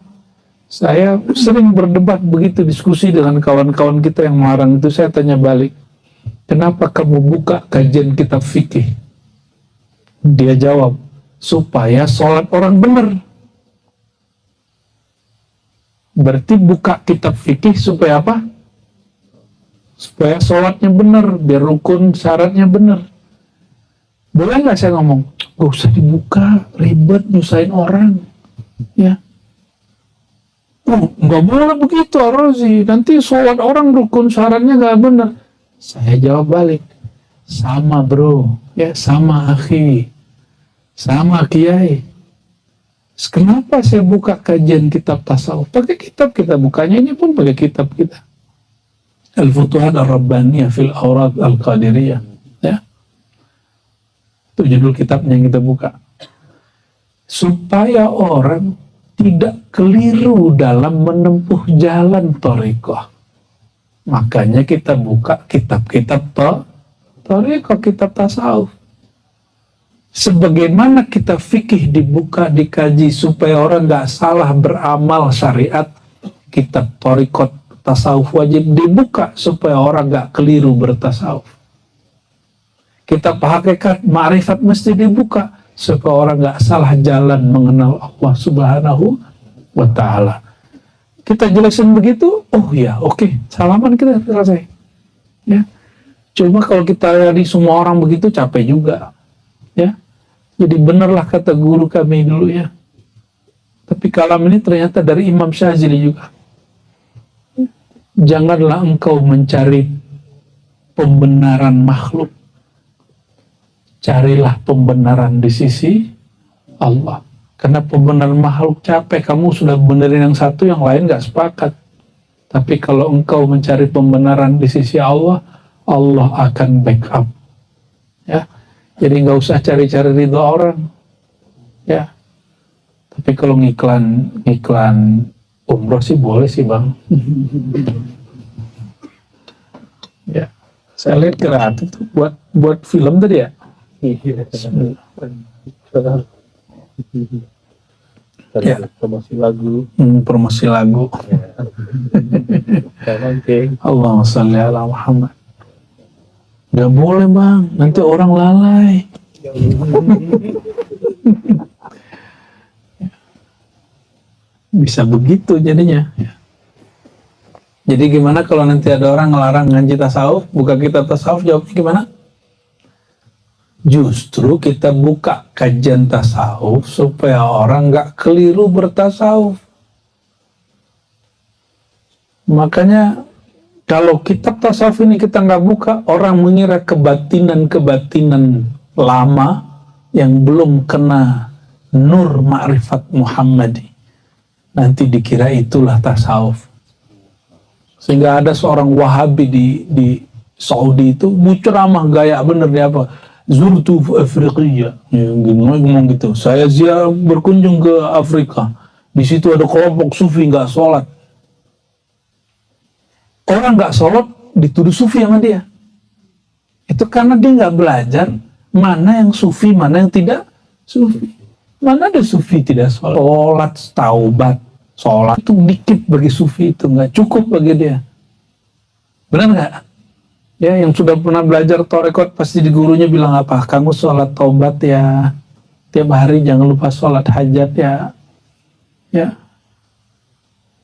Saya sering berdebat begitu, diskusi dengan kawan-kawan kita yang melarang itu. Saya tanya balik, kenapa kamu buka kajian kitab fikih? Dia jawab, supaya sholat orang benar. Berarti buka kitab fikih supaya apa? Supaya sholatnya benar, biar rukun syaratnya benar. Boleh nggak saya ngomong? Gak usah dibuka, ribet, nyusahin orang. Ya. Oh, nggak boleh begitu, Rozi. Nanti sholat orang rukun syaratnya nggak benar. Saya jawab balik, sama bro, ya sama akhi, sama kiai. Kenapa saya buka kajian kitab tasawuf? Pakai kitab kita bukanya, ini pun pakai kitab kita. Al-Futuhat Ar-Rabbaniyah fil Awrad Al-Qadiriyah. Ya. Itu judul kitabnya yang kita buka. supaya orang tidak keliru dalam menempuh jalan thariqah. Makanya kita buka kitab-kitab thariqah, kitab tasawuf. Sebagaimana kita fikih dibuka, dikaji supaya orang gak salah beramal syariat, kitab thariqah tasawuf wajib dibuka supaya orang gak keliru bertasawuf. Kitab hakikat ma'rifat mesti dibuka supaya orang gak salah jalan mengenal Allah Subhanahu wa ta'ala. Kita jelasin begitu, oh ya oke, salaman kita selesai. Ya. Cuma kalau kita lihat semua orang begitu capek juga. Ya. Jadi benarlah kata guru kami dulu ya. Tapi kalam ini ternyata dari Imam Syazili juga. Janganlah engkau mencari pembenaran makhluk. Carilah pembenaran di sisi Allah. Karena pembenaran makhluk capek. Kamu sudah benerin yang satu, yang lain gak sepakat. Tapi kalau engkau mencari pembenaran di sisi Allah, Allah akan backup. Ya. Jadi nggak usah cari-cari ridho orang, ya. Tapi kalau ngiklan umroh sih boleh sih bang. Ya, saya lihat kreatif tuh buat film tadi ya. Ya. Promosi lagu. Promosi lagu. Allahumma sholli ala Muhammad. Gak boleh bang, nanti orang lalai. Bisa begitu jadinya. Jadi gimana kalau nanti ada orang ngelarang ngaji tasawuf, buka kitab tasawuf, jawabnya gimana? Justru kita buka kajian tasawuf supaya orang gak keliru bertasawuf. Makanya kalau kitab tasawuf ini kita nggak buka, orang mengira kebatinan-kebatinan lama yang belum kena nur ma'rifat Muhammadi. Nanti dikira itulah tasawuf. Sehingga ada seorang Wahabi di Saudi itu, ceramah gaya bener dia apa? Zurtu Afriqiya. Ya, ngomong gitu. Saya berkunjung ke Afrika. Di situ ada kelompok sufi nggak sholat. Orang nggak sholat dituduh sufi sama dia. Itu karena dia nggak belajar mana yang sufi, mana yang tidak sufi. Mana ada sufi tidak sholat, taubat, sholat itu dikit bagi sufi, itu nggak cukup bagi dia. Benar nggak? Ya, yang sudah pernah belajar thariqat pasti di gurunya bilang apa? Kamu sholat taubat ya, tiap hari jangan lupa sholat hajat ya. Ya,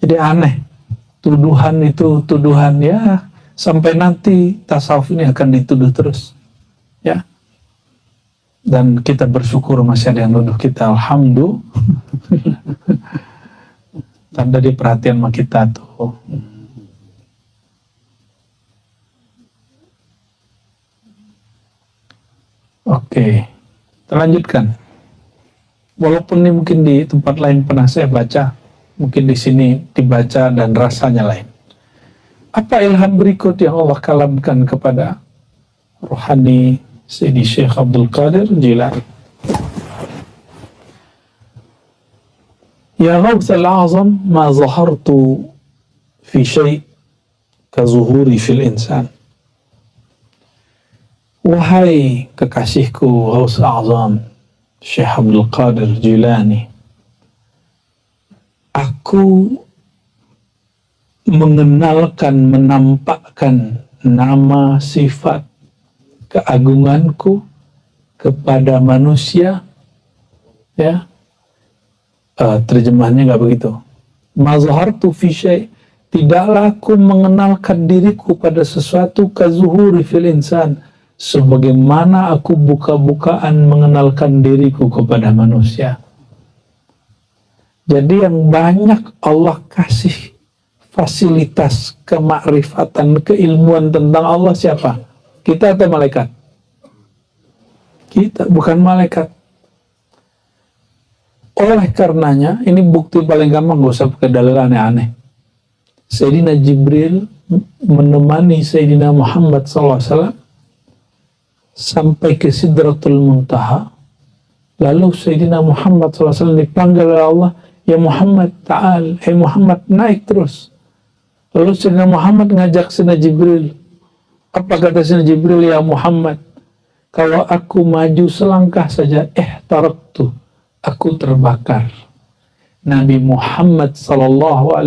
jadi aneh. Tuduhan itu tuduhan ya, sampai nanti tasawuf ini akan dituduh terus ya. Dan kita bersyukur masih ada yang nuduh kita, alhamdulillah. Tanda di perhatian sama kita tuh. Oke, kita lanjutkan. Walaupun ini mungkin di tempat lain pernah saya baca, mungkin di sini dibaca dan rasanya lain. Apa ilham berikut yang Allah kalamkan kepada rohani Sayyidi Syekh Abdul Qadir Jilani? Ya Ghawthal A'zam, ma zahartu fi syai' ka zuhuri fil insan. Wahai kekasihku Ghawthal A'zam, Syekh Abdul Qadir Jilani, aku mengenalkan, menampakkan nama sifat keagunganku kepada manusia, ya. Terjemahannya nggak begitu. Mazhartu fi syai', tidaklah aku mengenalkan diriku pada sesuatu kazuhuri fil insan, sebagaimana aku buka-bukaan mengenalkan diriku kepada manusia. Jadi yang banyak Allah kasih fasilitas kemakrifatan, keilmuan tentang Allah siapa? Kita atau malaikat? Kita, bukan malaikat. Oleh karenanya, ini bukti paling gampang, gak usah pakai dalil aneh-aneh. Sayyidina Jibril menemani Sayyidina Muhammad SAW sampai ke Sidratul Muntaha, Lalu Sayyidina Muhammad SAW dipanggil oleh Allah, ya Muhammad ta'al, hey Muhammad naik terus. Lalu Sayyidina Muhammad ngajak Sayyidina Jibril. Apa kata Sayyidina Jibril? Ya Muhammad, kalau aku maju selangkah saja, taraktu, aku terbakar. Nabi Muhammad SAW,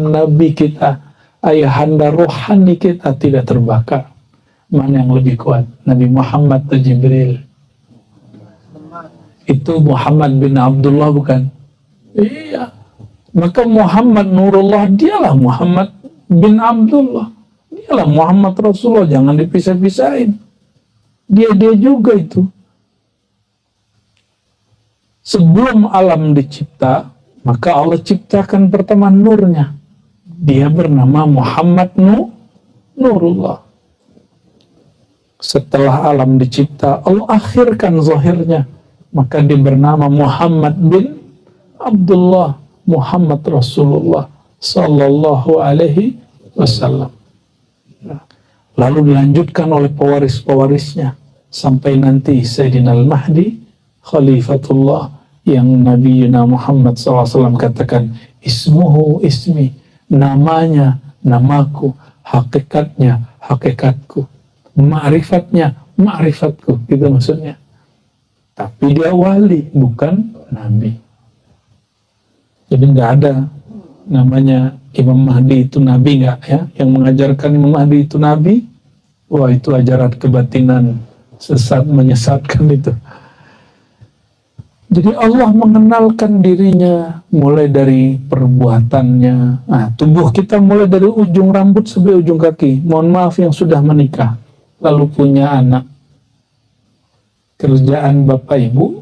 Nabi kita, ayahanda rohani kita tidak terbakar. Mana yang lebih kuat? Nabi Muhammad atau Jibril? Itu Muhammad bin Abdullah bukan? Iya. Maka Muhammad Nurullah, dialah Muhammad bin Abdullah. Dialah Muhammad Rasulullah, jangan dipisah-pisahin. Dia juga itu. Sebelum alam dicipta, maka Allah ciptakan pertama nurnya. Dia bernama Muhammad Nurullah. Setelah alam dicipta, Allah akhirkan zahirnya. Maka dia bernama Muhammad bin Abdullah, Muhammad Rasulullah Sallallahu Alaihi Wasallam. Lalu dilanjutkan oleh pewaris-pewarisnya sampai nanti Sayyidina Al-Mahdi Khalifatullah, yang Nabi Muhammad SAW katakan, ismuhu ismi, namanya namaku, hakikatnya hakikatku, ma'rifatnya ma'rifatku, gitu maksudnya. Tapi dia wali, bukan nabi. Jadi nggak ada namanya Imam Mahdi itu nabi, nggak ya. Yang mengajarkan Imam Mahdi itu nabi, wah itu ajaran kebatinan, sesat, menyesatkan itu. Jadi Allah mengenalkan dirinya mulai dari perbuatannya. Nah, tubuh kita mulai dari ujung rambut sampai ujung kaki. Mohon maaf yang sudah menikah lalu punya anak. Kerjaan Bapak Ibu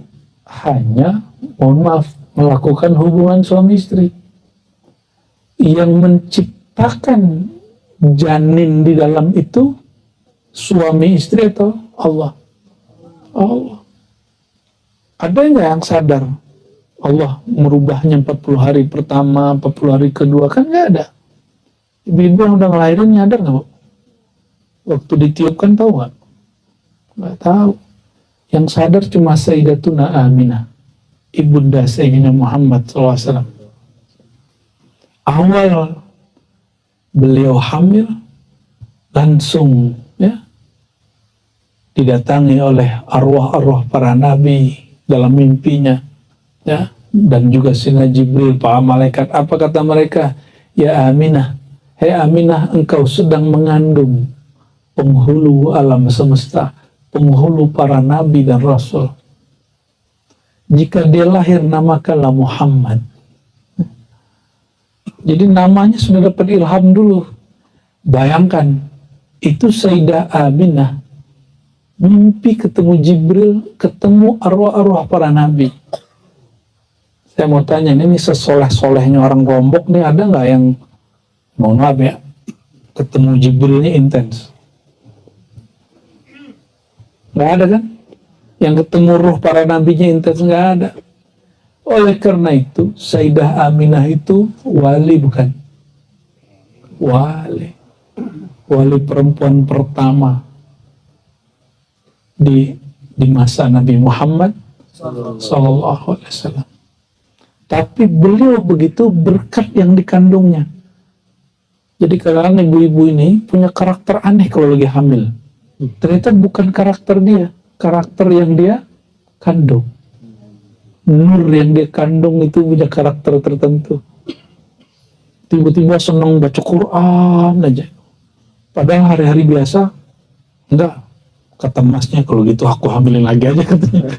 hanya, mohon maaf, melakukan hubungan suami istri. Yang menciptakan janin di dalam itu suami istri atau Allah? Allah. Ada nggak yang sadar Allah merubahnya 40 hari pertama, 40 hari kedua? Kan nggak ada. Ibu-ibu yang udah ngelahirin nyadar nggak, Bu? Waktu ditiupkan tahu nggak? Nggak tahu. Yang sadar cuma Sayyidatuna Aminah, ibunda Sayyidina Muhammad SAW. Awal beliau hamil, langsung ya didatangi oleh arwah-arwah para nabi dalam mimpinya, ya, dan juga Sayyidina Jibril, para malaikat. Apa kata mereka? Ya Aminah, hei Aminah, engkau sedang mengandung penghulu alam semesta, penghulu para nabi dan rasul. Jika dia lahir, namakanlah Muhammad. Jadi namanya sudah dapat ilham dulu. Bayangkan, itu Sayyidah Aminah mimpi ketemu Jibril, ketemu arwah-arwah para nabi. Saya mau tanya, ini sesoleh-solehnya orang Lombok nih, ada nggak yang, mohon maaf ya, ketemu Jibrilnya intens? Nggak ada kan? Yang ketemu ruh para nabinya intens, nggak ada. Oleh karena itu, Sayyidah Aminah itu wali bukan? Wali. Wali perempuan pertama di masa Nabi Muhammad Sallallahu Alaihi Wasallam. Tapi beliau begitu berkat yang dikandungnya. Jadi kadang-kadang ibu-ibu ini punya karakter aneh kalau lagi hamil. Ternyata bukan karakter dia, karakter yang dia kandung. Nur yang dia kandung itu punya karakter tertentu. Tiba-tiba senang baca Quran aja. Padahal hari-hari biasa enggak. Kata masnya, kalau gitu aku hamilin lagi aja katanya.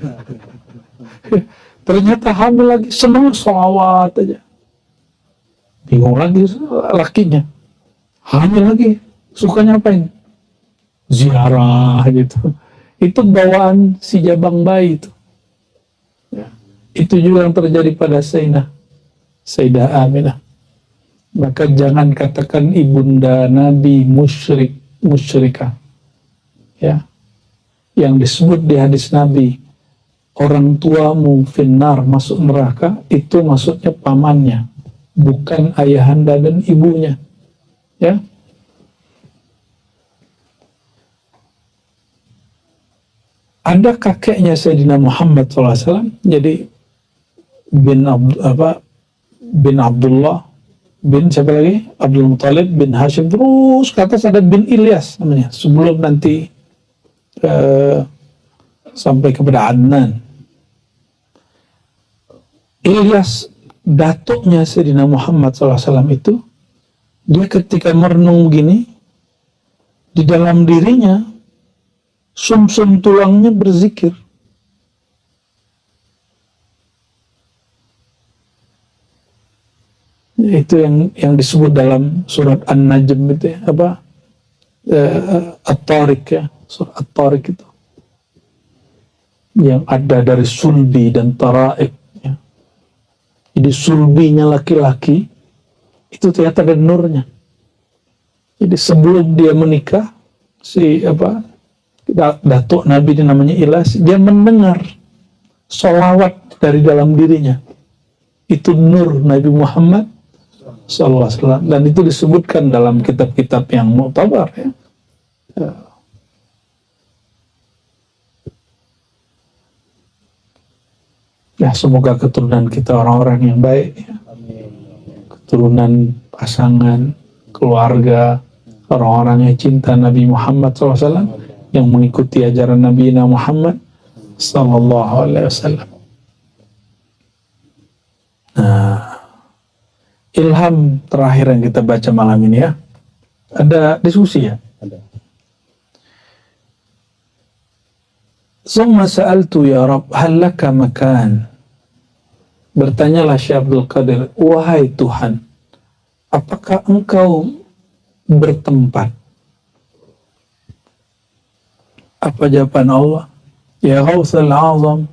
Ternyata hamil lagi, senang sholawat aja. Bingung lagi lakinya. Hamil lagi, sukanya apain? Ziarah gitu. Itu bawaan si jabang bayi itu. Ya. Itu juga yang terjadi pada Sayyidah Aminah. Maka jangan katakan ibunda Nabi musyrikah. Ya. Yang disebut di hadis Nabi, orang tuamu finnar, masuk neraka, itu maksudnya pamannya, bukan ayahanda dan ibunya. Ya. Ada kakeknya Sayyidina Muhammad SAW, jadi bin Abdullah bin siapa lagi? Abdul Muthalib bin Hashim, terus ke atas ada bin Ilyas namanya, sebelum nanti sampai kepada Adnan. Ilyas, datuknya Sayyidina Muhammad SAW itu, dia ketika merenung gini, di dalam dirinya sumsum tulangnya berzikir. Itu yang disebut dalam surat An-Najm itu ya, At-Tariq ya, surat At-Tariq itu yang ada dari sulbi dan taraib ya. Jadi sulbinya laki-laki itu ternyata ada nurnya. Jadi sebelum dia menikah, datuk Nabi ini namanya Ilyas, dia mendengar sholawat dari dalam dirinya. Itu nur Nabi Muhammad SAW, dan itu disebutkan dalam kitab-kitab yang mu'tabar ya. Ya, semoga keturunan kita orang-orang yang baik ya. Keturunan, pasangan, keluarga, orang-orang yang cinta Nabi Muhammad SAW, yang mengikuti ajaran Nabi Muhammad SAW. Nah, ilham terakhir yang kita baca malam ini ya, ada diskusi ya. Ada. Summa sa'altu ya Rabb hal laka makan. Bertanyalah Syekh Abdul Qadir, wahai Tuhan, apakah engkau bertempat? Apa jawaban Allah? Ya Ghawthul Azam,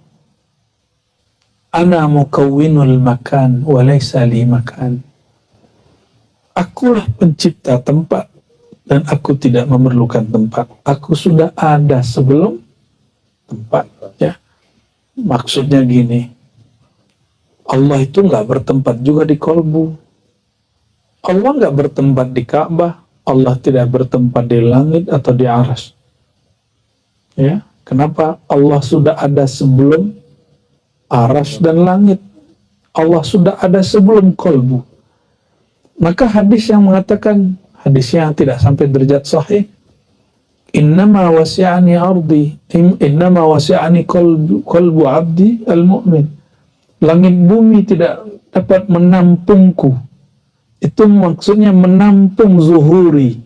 ana mukawwinul makan wa laysa li makan. Akulah pencipta tempat dan aku tidak memerlukan tempat. Aku sudah ada sebelum tempat ya. Maksudnya gini, Allah itu nggak bertempat juga di kolbu. Allah nggak bertempat di Ka'bah. Allah tidak bertempat di langit atau di arsy. Ya, kenapa? Allah sudah ada sebelum arsy dan langit. Allah sudah ada sebelum kolbu. Maka hadis yang mengatakan, hadisnya tidak sampai derajat sahih, innama wasi'ani ardi, innama wasi'ani kolbu abdi al-mu'min. Langit bumi tidak dapat menampungku. Itu maksudnya menampung zuhuri,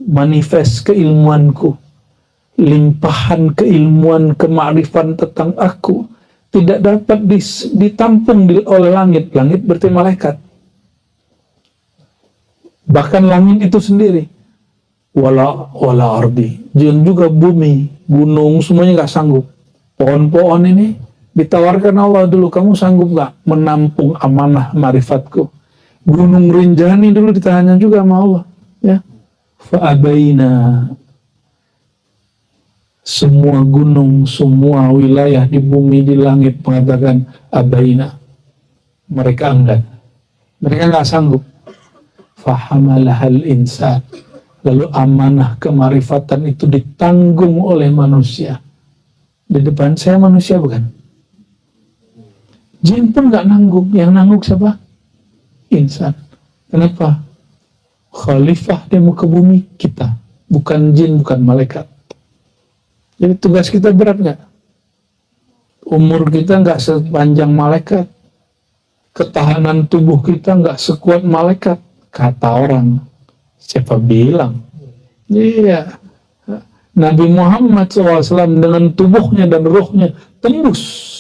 manifest keilmuanku, limpahan keilmuan, kemakrifan tentang aku tidak dapat ditampung oleh langit. Langit berarti malaikat. Bahkan langit itu sendiri, wala ardi, dan juga bumi, gunung, semuanya nggak sanggup. Pohon-pohon ini ditawarkan Allah dulu, kamu sanggup gak menampung amanah marifatku? Gunung Rinjani dulu ditanya juga sama Allah ya. Fa'abaina, semua gunung, semua wilayah di bumi, di langit mengatakan abaina, mereka enggan, mereka gak sanggup. Fahamalahal insan, lalu amanah kemarifatan itu ditanggung oleh manusia. Di depan saya manusia bukan? Jin pun nggak nanggung, yang nanggung siapa? Insan. Kenapa? Khalifah di muka bumi kita, bukan jin, bukan malaikat. Jadi tugas kita berat nggak? Umur kita nggak sepanjang malaikat, ketahanan tubuh kita nggak sekuat malaikat, kata orang. Siapa bilang? Iya. Nabi Muhammad SAW dengan tubuhnya dan ruhnya tembus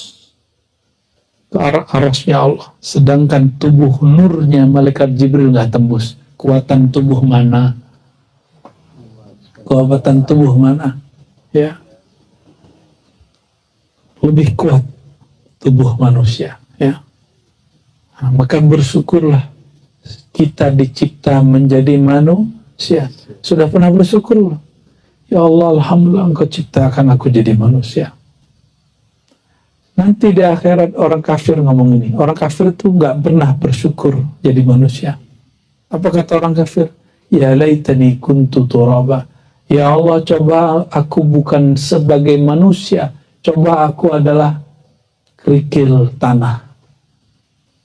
ke arah arasnya Allah, sedangkan tubuh nurnya malaikat Jibril nggak tembus. Kekuatan tubuh mana? Kekuatan tubuh mana? Ya, lebih kuat tubuh manusia. Ya, nah, maka bersyukurlah kita dicipta menjadi manusia. Sudah pernah bersyukur? Ya Allah, alhamdulillah Engkau ciptakan aku jadi manusia. Nanti di akhirat orang kafir ngomong ini. Orang kafir itu nggak pernah bersyukur jadi manusia. Apa kata orang kafir? Ya laitani kuntu turaba. Ya Allah, coba aku bukan sebagai manusia, coba aku adalah kerikil tanah.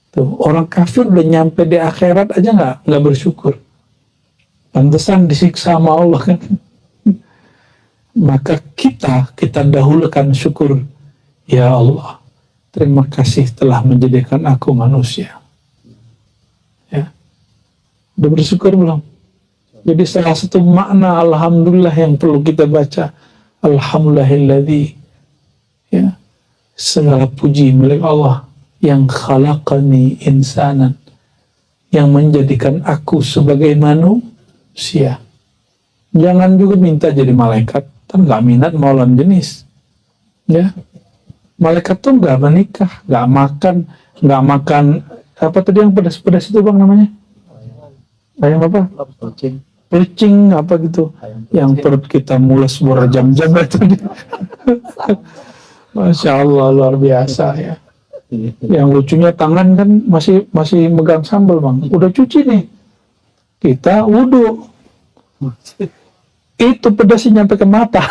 Tuh, orang kafir udah nyampe di akhirat aja nggak bersyukur. Pantesan disiksa sama Allah kan. Maka kita dahulukan syukur. Ya Allah, terima kasih telah menjadikan aku manusia. Ya, udah bersyukur belum? Jadi salah satu makna alhamdulillah yang perlu kita baca, alhamdulillahilladzi, ya, segala puji milik Allah yang khalaqani insanan, yang menjadikan aku sebagai manusia. Jangan juga minta jadi malaikat, kan nggak minat mau lawan jenis. Ya, malaikat tuh nggak menikah, nggak makan apa tadi yang pedas-pedas itu bang namanya? Ayam apa? Pelicing apa gitu, yang perut kita mules berjam-jam itu. Masya Allah, luar biasa ya. Yang lucunya tangan kan masih megang sambal bang, udah cuci nih, kita wudhu, itu pedasnya nyampe ke mata.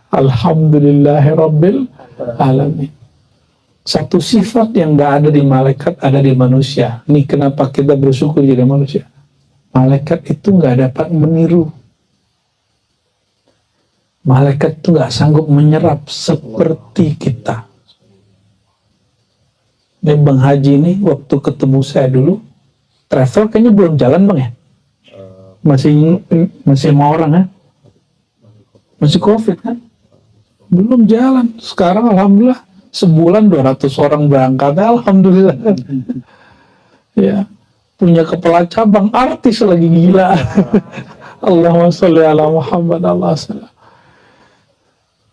Alhamdulillahirabbil alamin. Satu sifat yang gak ada di malaikat ada di manusia. Ini kenapa kita bersyukur jadi manusia. Malaikat itu gak dapat meniru. Malaikat itu gak sanggup menyerap seperti kita. Ini Bang Haji ini waktu ketemu saya dulu, travel kayaknya belum jalan bang ya? Masih mau orang ya? Masih COVID kan? Belum jalan. Sekarang alhamdulillah sebulan 200 orang berangkat, alhamdulillah. Ya, punya kepala cabang artis lagi, gila. Allahumma sholli ala Muhammad Allah sallam.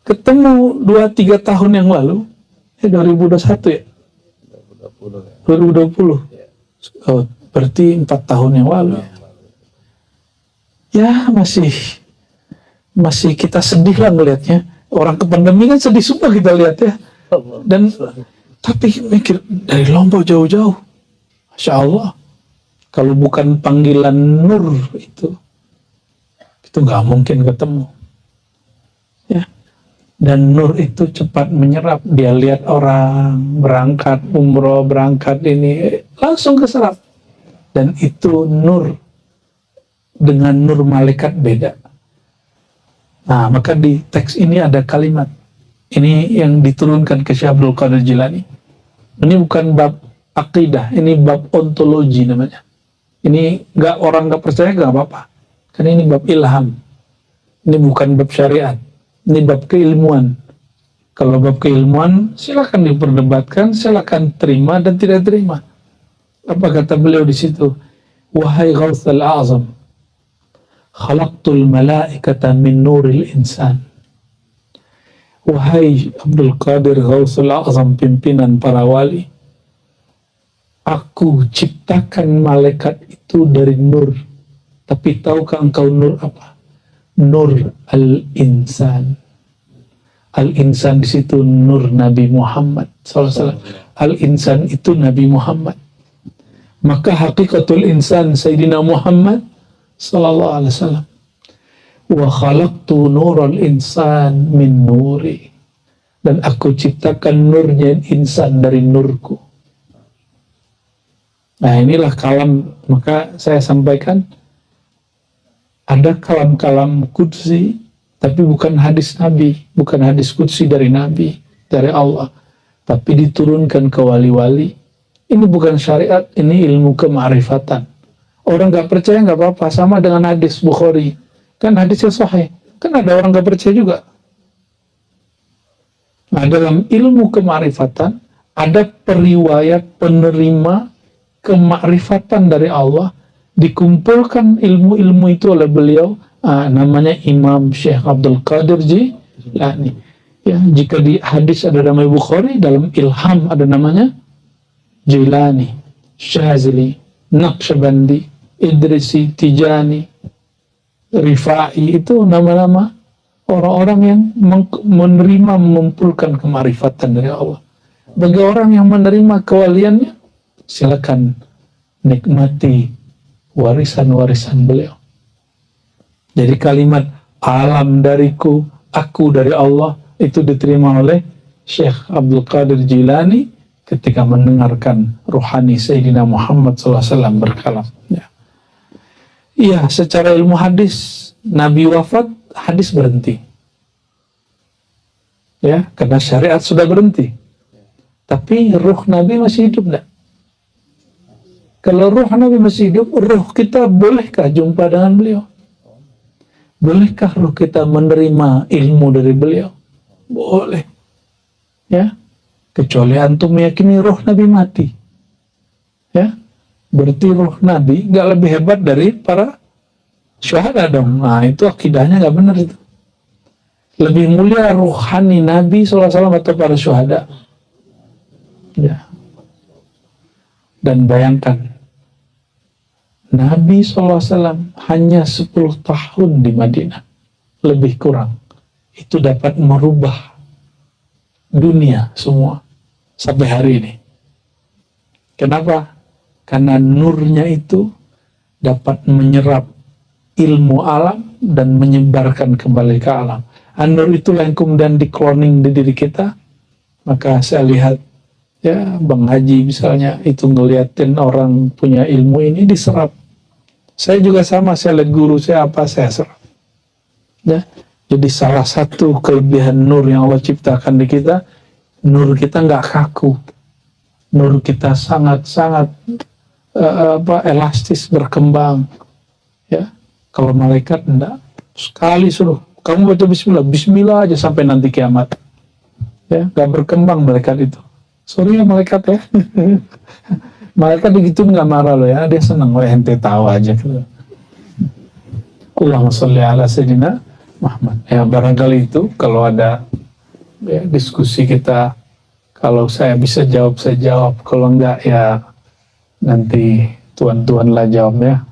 Ketemu 2-3 tahun yang lalu, 2021 ya? 2020. Oh, berarti 4 tahun yang lalu ya. Ya masih kita sedih lah ngelihatnya. Orang ke pandemi kan sedih semua kita lihat ya. Dan tapi mikir dari Lombok jauh-jauh, Masya Allah, kalau bukan panggilan nur itu nggak mungkin ketemu ya. Dan nur itu cepat menyerap. Dia lihat orang berangkat umroh, berangkat ini langsung keserap. Dan itu nur dengan nur malaikat beda. Nah, maka di teks ini ada kalimat ini yang diturunkan ke Syekh Abdul Qadir Jilani. Ini bukan bab akidah, ini bab ontologi namanya. Ini orang nggak percaya nggak apa-apa, karena ini bab ilham. Ini bukan bab syariat, ini bab keilmuan. Kalau bab keilmuan silakan diperdebatkan, silakan terima dan tidak terima. Apa kata beliau di situ? Wahai Ghawthul A'zam, khalaqtul malaikata min nuril insan. Wahai Abdul Qadir Ghawthul A'zam, pimpinan para wali, aku ciptakan malaikat itu dari nur. Tapi tahukah engkau nur apa? Nur al-insan. Al-insan di situ nur Nabi Muhammad SAW. Al-insan itu Nabi Muhammad. Maka hakikatul insan Sayyidina Muhammad sallallahu alaihi wasallam. Wa khalaqtu nural insan min nuri. Dan aku ciptakan nurnya insan dari nurku. Nah, inilah kalam, maka saya sampaikan ada kalam-kalam qudsi, tapi bukan hadis Nabi, bukan hadis qudsi dari Nabi, dari Allah, tapi diturunkan ke wali-wali. Ini bukan syariat, ini ilmu kemakrifatan. Orang nggak percaya nggak apa-apa, sama dengan hadis Bukhari. Kan hadisnya sahih. Kan ada orang nggak percaya juga. Nah, dalam ilmu kemakrifatan ada periwayat penerima kemakrifatan dari Allah, dikumpulkan ilmu-ilmu itu oleh beliau, namanya Imam Syekh Abdul Qadir Jilani. Ya, jika di hadis ada nama Bukhari, dalam ilham ada namanya Jilani, Syazili, Naqsyabandi, Idrisi, Tijani, Rifai, itu nama-nama orang-orang yang menerima, mengumpulkan kemarifatan dari Allah. Bagi orang yang menerima kewaliannya, silakan nikmati warisan-warisan beliau. Jadi kalimat alam dariku, aku dari Allah, itu diterima oleh Syekh Abdul Qadir Jilani ketika mendengarkan ruhani Sayyidina Muhammad SAW berkalam. Ya. Iya, secara ilmu hadis, Nabi wafat, hadis berhenti. Ya, karena syariat sudah berhenti. Tapi ruh Nabi masih hidup enggak? Kalau ruh Nabi masih hidup, ruh kita bolehkah jumpa dengan beliau? Bolehkah ruh kita menerima ilmu dari beliau? Boleh. Ya, kecuali antum meyakini roh Nabi mati. Ya, berarti roh Nabi nggak lebih hebat dari para syuhada dong. Nah, itu akidahnya nggak benar itu. Lebih mulia ruhani Nabi SAW atau para syuhada. Ya. Dan bayangkan, Nabi SAW hanya 10 tahun di Madinah, lebih kurang. Itu dapat merubah dunia semua sampai hari ini. Kenapa? Karena nurnya itu dapat menyerap ilmu alam dan menyebarkan kembali ke alam. Nur itulah yang kemudian di-cloning di diri kita. Maka saya lihat, ya Bang Haji misalnya, itu ngeliatin orang punya ilmu ini diserap. Saya juga sama, saya lihat guru saya apa, saya serap. Ya. Jadi salah satu kelebihan nur yang Allah ciptakan di kita, nur kita nggak kaku, nur kita sangat-sangat elastis, berkembang. Ya, kalau malaikat enggak, sekali suruh kamu baca Bismillah, Bismillah aja sampai nanti kiamat. Ya, nggak berkembang malaikat itu. Sorry ya malaikat ya. Malaikat begitu nggak marah loh ya, dia senang, wah ente tahu aja. Allahumma sholli ala sayyidina Muhammad. Ya barangkali itu kalau ada ya, diskusi kita, kalau saya bisa jawab saya jawab, kalau enggak ya nanti tuan-tuan lah jawabnya.